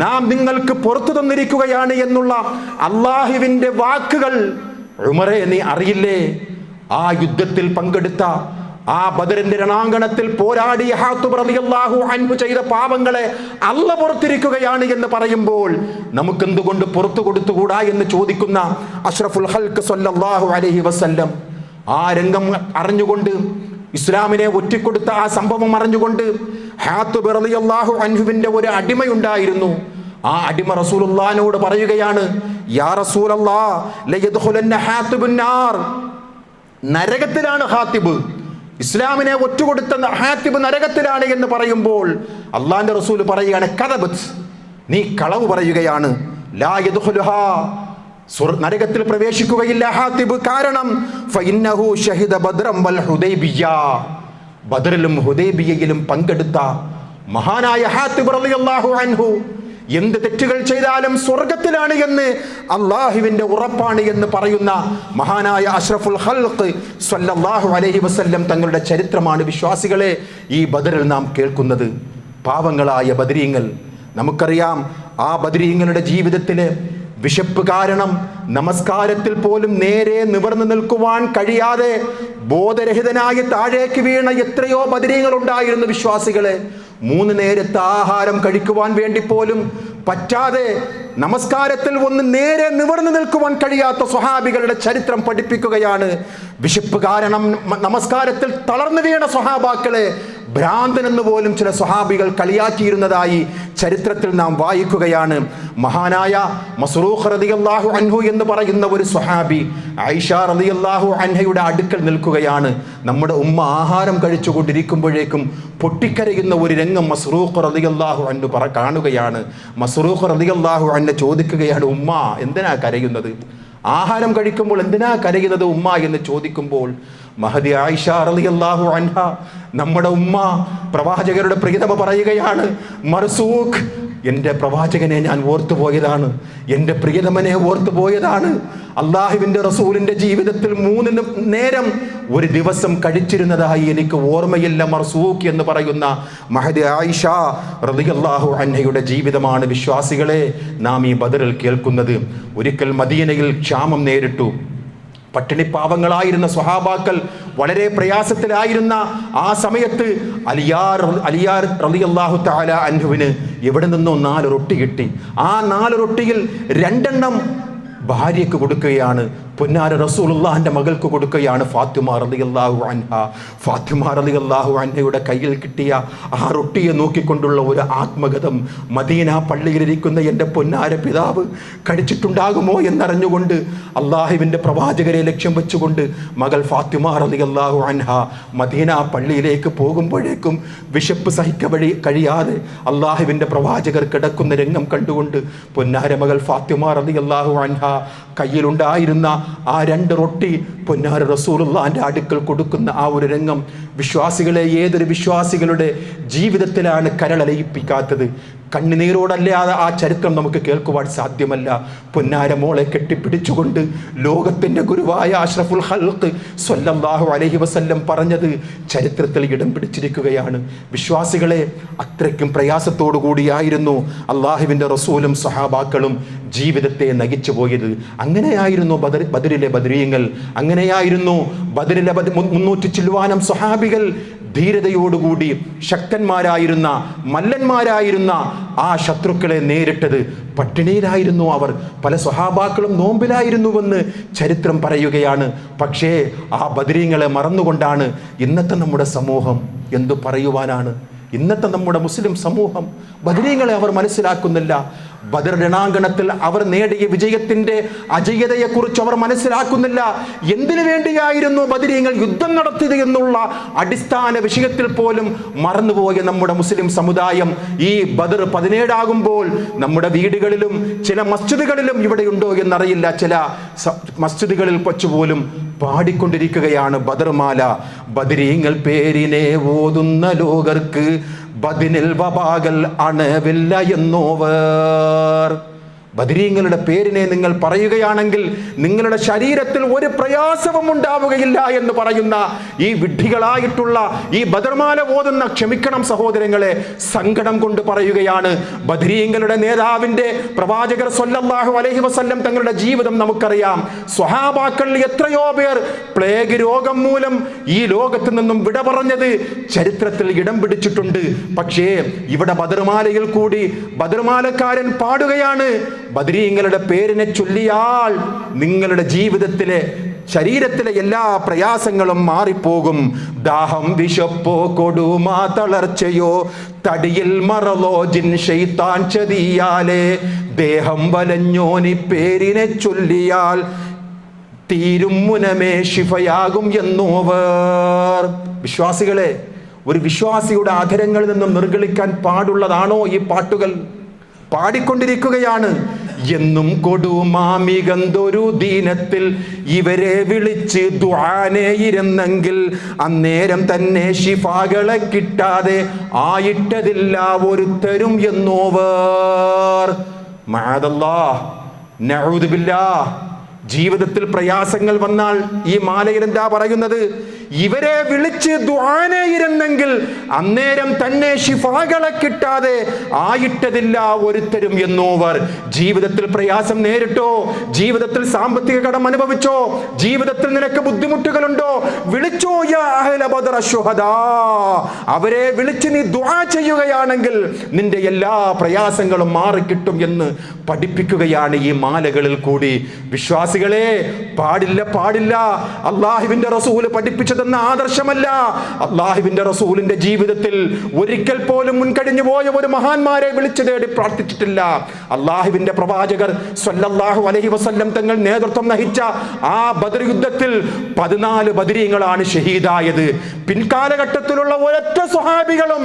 നാം നിങ്ങൾക്ക് പുറത്തു തന്നിരിക്കുകയാണ് എന്നുള്ള അള്ളാഹുവിന്റെ വാക്കുകൾ ഉമറേ നീ അറിയില്ലേ? ആ യുദ്ധത്തിൽ പങ്കെടുത്ത, ആ ബദറിന്റെ രണാങ്കണത്തിൽ പോരാടിയ ഹാത്തിബ് റളിയല്ലാഹു അൻഹു ചെയ്ത പാപങ്ങളെ അല്ലാഹു പുറത്തിരിക്കുകയാണ് എന്ന് പറയുമ്പോൾ നമുക്കെന്തുകൊണ്ട് പുറത്തു കൊടുത്തുകൂടാ എന്ന് ചോദിക്കുന്ന അഷ്റഫുൽ ഖൽഖ് സ്വല്ലല്ലാഹു അലൈഹി വസല്ലം ആ രംഗം അറിഞ്ഞുകൊണ്ട്, ഇസ്ലാമിനെ ഒറ്റിക്കൊടുത്ത ആ സംഭവം അറിഞ്ഞുകൊണ്ട്, ഹാത്തിബ് റളിയല്ലാഹു അൻഹുവിന്റെ ഒരു അടിമയുണ്ടായിരുന്നു. ആ അടിമ റസൂലുള്ളാഹിനോട് പറയുകയാണ്, യാ റസൂലല്ലാഹ് ലയദ്ഖുലന്ന ഹാത്തിബുൻ നാർ, നരകത്തിലാണ് ഹാത്തിബ്, ഇസ്ലാമിനെ ഒറ്റുകൊടുത്ത ഹാത്തിബ് നരകത്തിലാണ് എന്ന് പറയുമ്പോൾ അള്ളാന്റെ റസൂൽ പറയുകയാണ്, കദബത്, നീ കളവ് പറയുകയാണ്, ലാ യദ്ഖുലുഹാ, നരകത്തിൽ പ്രവേശിക്കുകയില്ല ഹാത്തിബ്. കാരണം ഫഇന്നഹു ഷഹിദ ബദ്റൻ വൽ ഹുദൈബിയ്യ, ബദറിലും ഹുദൈബിയയിലും പങ്കെടുത്ത മഹാനായ ഹാത്തിബ് റളിയല്ലാഹു അൻഹു എന്ത് തെറ്റുകൾ ചെയ്താലും സ്വർഗത്തിലാണ് എന്ന് അള്ളാഹുവിൻ്റെ ഉറപ്പാണ് എന്ന് പറയുന്ന മഹാനായ അഷ്റഫുൽ ഖൽഖ് സ്വല്ലല്ലാഹു അലൈഹി വസല്ലം തങ്ങളുടെ ചരിത്രമാണ് വിശ്വാസികളെ ഈ ബദറിൽ നാം കേൾക്കുന്നത്. പാവങ്ങളായ ബദരീങ്ങൾ, നമുക്കറിയാം ആ ബദരീങ്ങളുടെ ജീവിതത്തിലെ വിശപ്പ് കാരണം നമസ്കാരത്തിൽ പോലും നേരെ നിവർന്നു നിൽക്കുവാൻ കഴിയാതെ ബോധരഹിതനായി താഴേക്ക് വീണ എത്രയോ ബദരീങ്ങൾ ഉണ്ടായിരുന്നു വിശ്വാസികളെ. 3 നേരത്തെ ആഹാരം കഴിക്കുവാൻ വേണ്ടി പോലും പറ്റാതെ നമസ്കാരത്തിൽ ഒന്ന് നേരെ നിവർന്നു നിൽക്കുവാൻ കഴിയാത്ത സ്വഹാബികളുടെ ചരിത്രം പഠിപ്പിക്കുകയാണ്. വിശപ്പ് കാരണം നമസ്കാരത്തിൽ തളർന്നു വീണ സ്വഹാബാക്കളെ ഭ്രാന്തനെന്ന് പോലും ചില സ്വഹാബികൾ കളിയാക്കിയിരുന്നതായി ചരിത്രത്തിൽ നാം വായിക്കുകയാണ്. മഹാനായ മസ്റൂഖ് റളിയല്ലാഹു അൻഹു എന്ന് പറയുന്ന ഒരു സ്വഹാബി ആയിഷ റളിയല്ലാഹു അൻഹയുടെ അടുക്കൽ നിൽക്കുകയാണ്. നമ്മുടെ ഉമ്മ ആഹാരം കഴിച്ചുകൊണ്ടിരിക്കുമ്പോഴേക്കും പൊട്ടിക്കരയുന്ന ഒരു രംഗം മസ്റൂഖ് റളിയല്ലാഹു അൻഹു കാണുകയാണ്. മസ്റൂഖ് റളിയല്ലാഹു അൻഹു ചോദിക്കുകയാണ്, ഉമ്മ എന്തിനാ കരയുന്നത്? ആഹാരം കഴിക്കുമ്പോൾ എന്തിനാ കരയുന്നത് ഉമ്മ എന്ന് ചോദിക്കുമ്പോൾ മഹദി ആയിഷ റളിയല്ലാഹു അൻഹ, നമ്മുടെ ഉമ്മ പ്രവാചകരുടെ പ്രിയതമ പറയുകയാണ്, മർസൂഖ്, എൻ്റെ പ്രവാചകനെ ഞാൻ ഓർത്തുപോയതാണ്, എൻ്റെ പ്രിയതമനെ ഓർത്തുപോയതാണ്. അള്ളാഹുവിൻ്റെ റസൂലിൻ്റെ ജീവിതത്തിൽ 3 നേരം ഒരു ദിവസം കഴിച്ചിരുന്നതായി എനിക്ക് ഓർമ്മയില്ല മർസൂഖ് എന്ന് പറയുന്ന മഹദി ആയിഷ റളിയല്ലാഹു അൻഹയുടെ ജീവിതമാണ് വിശ്വാസികളെ നാം ഈ ബദറിൽ കേൾക്കുന്നത്. ഒരിക്കൽ മദീനയിൽ ക്ഷാമം നേരിട്ടു. പട്ടിണിപ്പാവങ്ങളായിരുന്ന സ്വഹാബാക്കൾ വളരെ പ്രയാസത്തിലായിരുന്ന ആ സമയത്ത് അലിയാർ റളിയല്ലാഹു തആല അൻഹുവിന് എവിടെ നിന്നോ 4 റൊട്ടി കിട്ടി. ആ 4 റൊട്ടിയിൽ 2 ഭാര്യയ്ക്ക് കൊടുക്കുകയാണ്, പൊന്നാര റസൂലുള്ളാഹിന്റെ മകൾക്ക് കൊടുക്കുകയാണ്, ഫാത്തിമ റളിയല്ലാഹു അൻഹ. ഫാത്തിമ റളിയല്ലാഹു അൻഹയുടെ കയ്യിൽ കിട്ടിയ ആ റൊട്ടിയെ നോക്കിക്കൊണ്ടുള്ള ഒരു ആത്മഗതം മദീന പള്ളിയിലിരിക്കുന്ന എൻ്റെ പൊന്നാര പിതാവ് കഴിച്ചിട്ടുണ്ടാകുമോ എന്നറിഞ്ഞുകൊണ്ട് അള്ളാഹുവിൻ്റെ പ്രവാചകരെ ലക്ഷ്യം വെച്ചുകൊണ്ട് മകൾ ഫാത്തിമ റളിയല്ലാഹു അൻഹ മദീന പള്ളിയിലേക്ക് പോകുമ്പോഴേക്കും വിശപ്പ് കഴിയാതെ അള്ളാഹുവിൻ്റെ പ്രവാചകർ കിടക്കുന്ന രംഗം കണ്ടുകൊണ്ട് പൊന്നാര മകൾ ഫാത്തിമ റളിയല്ലാഹു അൻഹ കയ്യിലുണ്ടായിരുന്ന ആ 2 റൊട്ടി പൊന്നാര റസൂലുള്ളാഹിന്റെ അടുക്കൽ കൊടുക്കുന്ന ആ ഒരു രംഗം വിശ്വാസികളെ, ഏതൊരു വിശ്വാസികളുടെ ജീവിതത്തിലാണ് കരളലയിപ്പിക്കാത്തത്? കണ്ണുനീരോടല്ലാതെ ആ ചരിത്രം നമുക്ക് കേൾക്കുവാൻ സാധ്യമല്ല. പൊന്നാര മോളെ കെട്ടിപ്പിടിച്ചുകൊണ്ട് ലോകത്തിൻ്റെ ഗുരുവായ അഷ്റഫുൽ ഖൽഖ് സ്വല്ലല്ലാഹു അലൈഹി വസല്ലം പറഞ്ഞത് ചരിത്രത്തിൽ ഇടം പിടിച്ചിരിക്കുകയാണ്. വിശ്വാസികളെ, അത്രയ്ക്കും പ്രയാസത്തോടു കൂടിയായിരുന്നു അള്ളാഹുവിൻ്റെ റസൂലും സ്വഹാബാക്കളും ജീവിതത്തെ നയിച്ചു പോയത്. അങ്ങനെയായിരുന്നു ബദറിലെ ബദരീങ്ങൾ, അങ്ങനെയായിരുന്നു ബദറിലെ 300 ചില്ലുവാനം സ്വഹാബികൾ ധീരതയോടുകൂടി ശക്തന്മാരായിരുന്ന മല്ലന്മാരായിരുന്ന ആ ശത്രുക്കളെ നേരിട്ടത്. പട്ടിണിയിലായിരുന്നു അവർ, പല സ്വഹാബാക്കളും നോമ്പിലായിരുന്നുവെന്ന് ചരിത്രം പറയുകയാണ്. പക്ഷേ ആ ബദരീങ്ങളെ മറന്നുകൊണ്ടാണ് ഇന്നത്തെ നമ്മുടെ സമൂഹം. എന്തു പറയുവാനാണ് ഇന്നത്തെ നമ്മുടെ മുസ്ലിം സമൂഹം? ബദരീങ്ങളെ അവർ മനസ്സിലാക്കുന്നില്ല. ബദർ രണാങ്കണത്തിൽ അവർ നേടിയ വിജയത്തിന്റെ അജയ്യതയെക്കുറിച്ച് അവർ മനസ്സിലാക്കുന്നില്ല. എന്തിനു വേണ്ടിയായിരുന്നു ബദരീങ്ങൾ യുദ്ധം നടത്തിയത് എന്നുള്ള അടിസ്ഥാന വിഷയത്തിൽ പോലും മറന്നുപോയ നമ്മുടെ മുസ്ലിം സമുദായം ഈ ബദർ 17 ആകുമ്പോൾ നമ്മുടെ വീടുകളിലും ചില മസ്ജിദുകളിലും ഇവിടെയുണ്ടോ എന്നറിയില്ല, ചില മസ്ജിദുകളിൽ വച്ചുപോലും പാടിക്കൊണ്ടിരിക്കുകയാണ് ബദർമാല. ബദരീങ്ങൾ പേരിനെ ഓതുന്ന ലോകർക്ക് ബദിനിൽ വബാകൾ അണവില്ല എന്നോവർ. ബദരീങ്ങളുടെ പേരിനെ നിങ്ങൾ പറയുകയാണെങ്കിൽ നിങ്ങളുടെ ശരീരത്തിൽ ഒരു പ്രയാസവും ഉണ്ടാവുകയില്ല എന്ന് പറയുന്ന ഈ വിഡ്ഢികളായിട്ടുള്ള ഈ ബദർമാല ഓതുന്ന, ക്ഷമിക്കണം സഹോദരങ്ങളെ, സങ്കടം കൊണ്ട് പറയുകയാണ്. ബദരീങ്ങളുടെ നേതാവിന്റെ പ്രവാചകർ സ്വല്ലല്ലാഹു അലൈഹി വസല്ലം തങ്ങളുടെ ജീവിതം നമുക്കറിയാം. സ്വഹാബാക്കളിൽ എത്രയോ പേർ പ്ലേഗ് രോഗം മൂലം ഈ ലോകത്ത് നിന്നും വിട പറഞ്ഞത് ചരിത്രത്തിൽ ഇടം പിടിച്ചിട്ടുണ്ട്. പക്ഷേ ഇവിടെ ബദർമാലയിൽ കൂടി ബദർമാലക്കാരൻ പാടുകയാണ്, ബദരീങ്ങളുടെ പേരിനെ ചൊല്ലിയാൽ നിങ്ങളുടെ ജീവിതത്തിലെ ശരീരത്തിലെ എല്ലാ പ്രയാസങ്ങളും മാറിപ്പോകും. ദാഹം, വിശപ്പോ, കൊടുമാ, തളർച്ചയോ, തടിയിൽ മറലോ, ജിൻ ശൈത്താൻ ചതിയാലേ, ദേഹം വലഞ്ഞോനി പേരിനെ ചൊല്ലിയാൽ തീരും മുനമേ ശിഫയാകും എന്നോവർ. വിശ്വാസികളെ, ഒരു വിശ്വാസിയുടെ അധരങ്ങളിൽ നിന്നും നിർഗളിക്കാൻ പാടുള്ളതാണോ ഈ പാട്ടുകൾ? പാടിക്കൊണ്ടിരിക്കുകയാണ്. എന്നും കൊടുമാമികന്തൊരു ദീനത്തിൽ ഇവരെ വിളിച്ച് ദുആനെ ഇരുന്നെങ്കിൽ അന്നേരം തന്നെ ശിഫാകളെ കിട്ടാതെ ആയിട്ടതില്ല ഒരുത്തരും എന്നോവർ. മഅദല്ലാഹ്, നഊദു ബില്ലാഹ്. ജീവിതത്തിൽ പ്രയാസങ്ങൾ വന്നാൽ ഈ മാലയിൽ എന്താ പറയുന്നത്? ഇവരെ വിളിച്ച് ദുആനെ ഇരുന്നെങ്കിൽ അന്നേരം തന്നെ ശിഫാകളെ കിട്ടാതെ ആയിട്ടതില്ല ഒരുത്തരും എന്നോവർ. ജീവിതത്തിൽ പ്രയാസം നേരിട്ടോ, ജീവിതത്തിൽ സാമ്പത്തിക കടം അനുഭവിച്ചോ, ജീവിതത്തിൽ നിനക്ക് ബുദ്ധിമുട്ടുകളുണ്ടോ, വിളിച്ചോ യാ അഹ്ല ബദർ ശുഹദാ. അവരെ വിളിച്ച് നീ ദുആ ചെയ്യുകയാണെങ്കിൽ നിന്റെ എല്ലാ പ്രയാസങ്ങളും മാറിക്കിട്ടും എന്ന് പഠിപ്പിക്കുകയാണ് ഈ മാലകളിൽ കൂടി. വിശ്വാസികളെ, പാടില്ല പാടില്ല. അല്ലാഹുവിന്റെ റസൂൽ പഠിപ്പിച്ചതെന്ന ആദർശമല്ല. അല്ലാഹുവിന്റെ റസൂലിന്റെ ജീവിതത്തിൽ ഒരിക്കൽ പോലും മുൻകഴിഞ്ഞു പോയ ഒരു മഹാന്മാരെ വിളിച്ചു തേടി പ്രാർത്ഥിച്ചിട്ടില്ല. അല്ലാഹുവിന്റെ പ്രവാചകർ സ്വല്ലല്ലാഹു അലൈഹി വസല്ലം തങ്ങൾ നേതൃത്വം നയിച്ച ആ ബദർ യുദ്ധത്തിൽ 14 ബദരീങ്ങളാണ് ഷഹീദായത്. പിൻകാലഘട്ടത്തിലുള്ള ഒരൊറ്റ സ്വഹാബികളും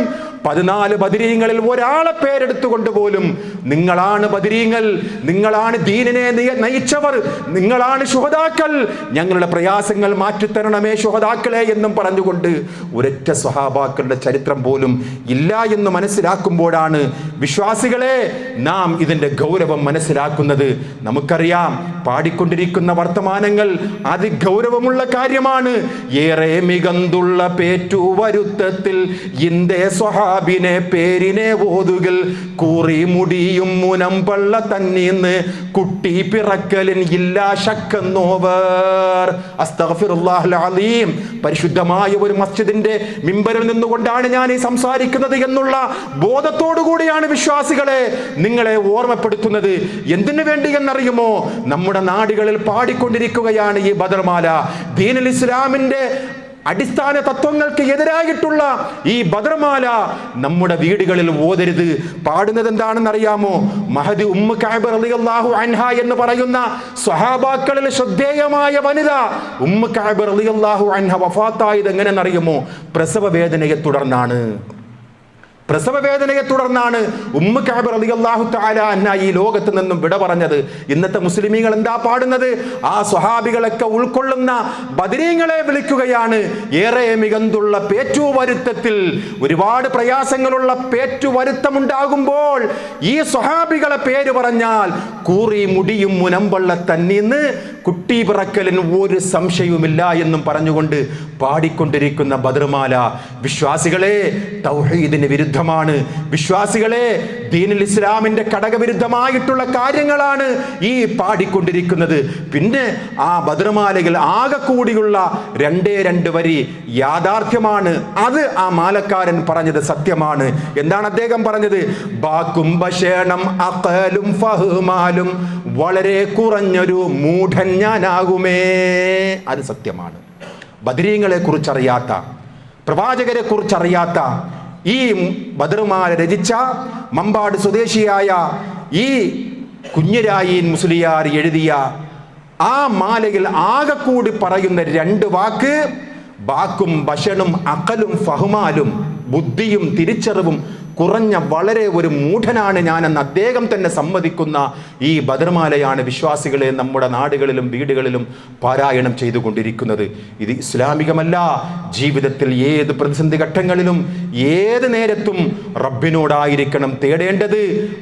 14 ബദരീങ്ങളിൽ ഒരാളെ പേരെടുത്തുകൊണ്ട് പോലും നിങ്ങളാണ് ബദരീങ്ങൾ, നിങ്ങളാണ് ദീനിനെ നയിച്ചവർ, നിങ്ങളാണ് ശുഹദാക്കൾ, ഞങ്ങളുടെ പ്രയാസങ്ങൾ മാറ്റിത്തരണമേ ശുഹദാക്കളെ എന്നും പറഞ്ഞുകൊണ്ട് ഒരൊറ്റ സ്വഹാബാക്കളുടെ ചരിത്രം പോലും ഇല്ല എന്ന് മനസ്സിലാക്കുമ്പോഴാണ് വിശ്വാസികളെ നാം ഇതിന്റെ ഗൗരവം മനസ്സിലാക്കുന്നത്. നമുക്കറിയാം, പാടിക്കൊണ്ടിരിക്കുന്ന വർത്തമാനങ്ങൾ അതിഗൗരവമുള്ള കാര്യമാണ്. ഏറെ മികന്തുള്ള പേറ്റു വരുത്തത്തിൽ ഇന്ത്യ സ്വഹാബിനെ പേരിനെ ഓതുകിൽ കൂറി മുടിയും മുനമ്പള്ള തന്നീന്ന് കുട്ടി പിറക്കലിൻ ഇല്ല ശക്കെന്നോവർ. അസ്തഗ്ഫിറുല്ലാഹൽ അലീം. പരിശുദ്ധമായ ഒരു മസ്ജിദിന്റെ മിമ്പറിൽ നിന്നുകൊണ്ടാണ് ഞാൻ ഈ സംസാരിക്കുന്നത് എന്നുള്ള ബോധത്തോടു കൂടിയാണ് വിശ്വാസികളെ നിങ്ങളെ ഓർമ്മപ്പെടുത്തുന്നത്. എന്തിനു വേണ്ടി എന്നറിയുമോ? നമ്മുടെ നാടുകളിൽ പാടിക്കൊണ്ടിരിക്കുകയാണ് ഈ ബദർമാല. ദീനുൽ ഇസ്ലാമിന്റെ അടിസ്ഥാന തത്വങ്ങൾക്ക് എതിരായിട്ടുള്ള ഈ ബദർമാല നമ്മുടെ വീടുകളിൽ ഓതരുത്. പാടുന്നത് എന്താണെന്ന് അറിയാമോ? മഹദി ഉമ്മു കഅബ് റളിയല്ലാഹു അൻഹ എന്ന് പറയുന്ന സ്വഹാബാക്കളിൽ ശ്രദ്ധേയമായ വനിത ഉമ്മു കഅബ് റളിയല്ലാഹു അൻഹ വഫാത്തായത് എങ്ങനെയെന്നറിയുമോ? പ്രസവ വേദനയെ തുടർന്നാണ്. പ്രസവ വേദനയെ തുടർന്നാണ് ഉമ്മു കഅബ് റളിയല്ലാഹു തആല അൻഹ ഈ ലോകത്ത് നിന്നും വിട പറഞ്ഞത്. ഇന്നത്തെ മുസ്ലിമീങ്ങൾ എന്താ പാടുന്നത്? ആ സ്വഹാബികളൊക്കെ ഉൾക്കൊള്ളുന്ന ബദരീങ്ങളെ വിളിക്കുകയാണ്. ഏറെ മികന്തുള്ള പേറ്റുവരുത്തത്തിൽ, ഒരുപാട് പ്രയാസങ്ങളുള്ള പേറ്റുവരുത്തമുണ്ടാകുമ്പോൾ ഈ സ്വഹാബികളെ പേര് പറഞ്ഞാൽ കൂറി മുടിയും മുനമ്പള്ള തന്നീന്ന് കുട്ടി പിറക്കലിന് ഒരു സംശയവുമില്ല എന്നും പറഞ്ഞുകൊണ്ട് പാടിക്കൊണ്ടിരിക്കുന്ന ബദർമാല വിശ്വാസികളെ തൗഹീദിന് വിരുദ്ധമാണ്. വിശ്വാസികളെ, ദീനുൽ ഇസ്ലാമിന്റെ ഘടകവിരുദ്ധമായിട്ടുള്ള കാര്യങ്ങളാണ് ഈ പാടിക്കൊണ്ടിരിക്കുന്നത്. പിന്നെ ആ ബദർമാലയിൽ ആകെ കൂടിയുള്ള 2 വരി യാഥാർത്ഥ്യമാണ്. അത് ആ മാലക്കാരൻ പറഞ്ഞത് സത്യമാണ്. എന്താണ് അദ്ദേഹം പറഞ്ഞത്? ബാക്കും ബശേണം അഖലും ഫഹ്മാലും, വളരെ കുറഞ്ഞൊരു മൂഢൻ ഞാനാകുമേ. അത് സത്യമാണ്. ബദരീങ്ങളെ കുറിച്ചറിയാത്ത, പ്രവാചകരെ കുറിച്ചറിയാത്ത ഈ ബദർമാല രചിച്ച മമ്പാട് സ്വദേശിയായ ഈ കുഞ്ഞിരായീൻ മുസ്ലിയാർ എഴുതിയ ആ മാലയിൽ ആകെക്കൂടി പറയുന്ന 2 വാക്ക് ബാക്കും ബശനും അഖലും ഫഹ്മാലും, ബുദ്ധിയും തിരിച്ചറിവും കുറഞ്ഞ വളരെ ഒരു മൂഢനാണ് ഞാനെന്ന് അദ്ദേഹം തന്നെ സമ്മതിക്കുന്ന ഈ ബദർമാലയാണ് വിശ്വാസികളെ നമ്മുടെ നാടുകളിലും വീടുകളിലും പാരായണം ചെയ്തുകൊണ്ടിരിക്കുന്നത്. ഇത് ഇസ്ലാമികമല്ല. ജീവിതത്തിൽ ഏത് പ്രതിസന്ധി ഘട്ടങ്ങളിലും ഏത് നേരത്തും റബ്ബിനോടായിരിക്കണം തേടേണ്ടത്,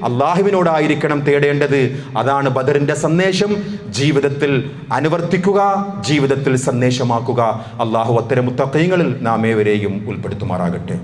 അള്ളാഹുവിനോടായിരിക്കണം തേടേണ്ടത്. അതാണ് ബദറിന്റെ സന്ദേശം. ജീവിതത്തിൽ അനുവർത്തിക്കുക, ജീവിതത്തിൽ സന്ദേശമാക്കുക. അള്ളാഹു അത്തരം മുത്തഖീങ്ങളിൽ നാം ഏവരെയും ഉൾപ്പെടുത്തുമാറാകട്ടെ.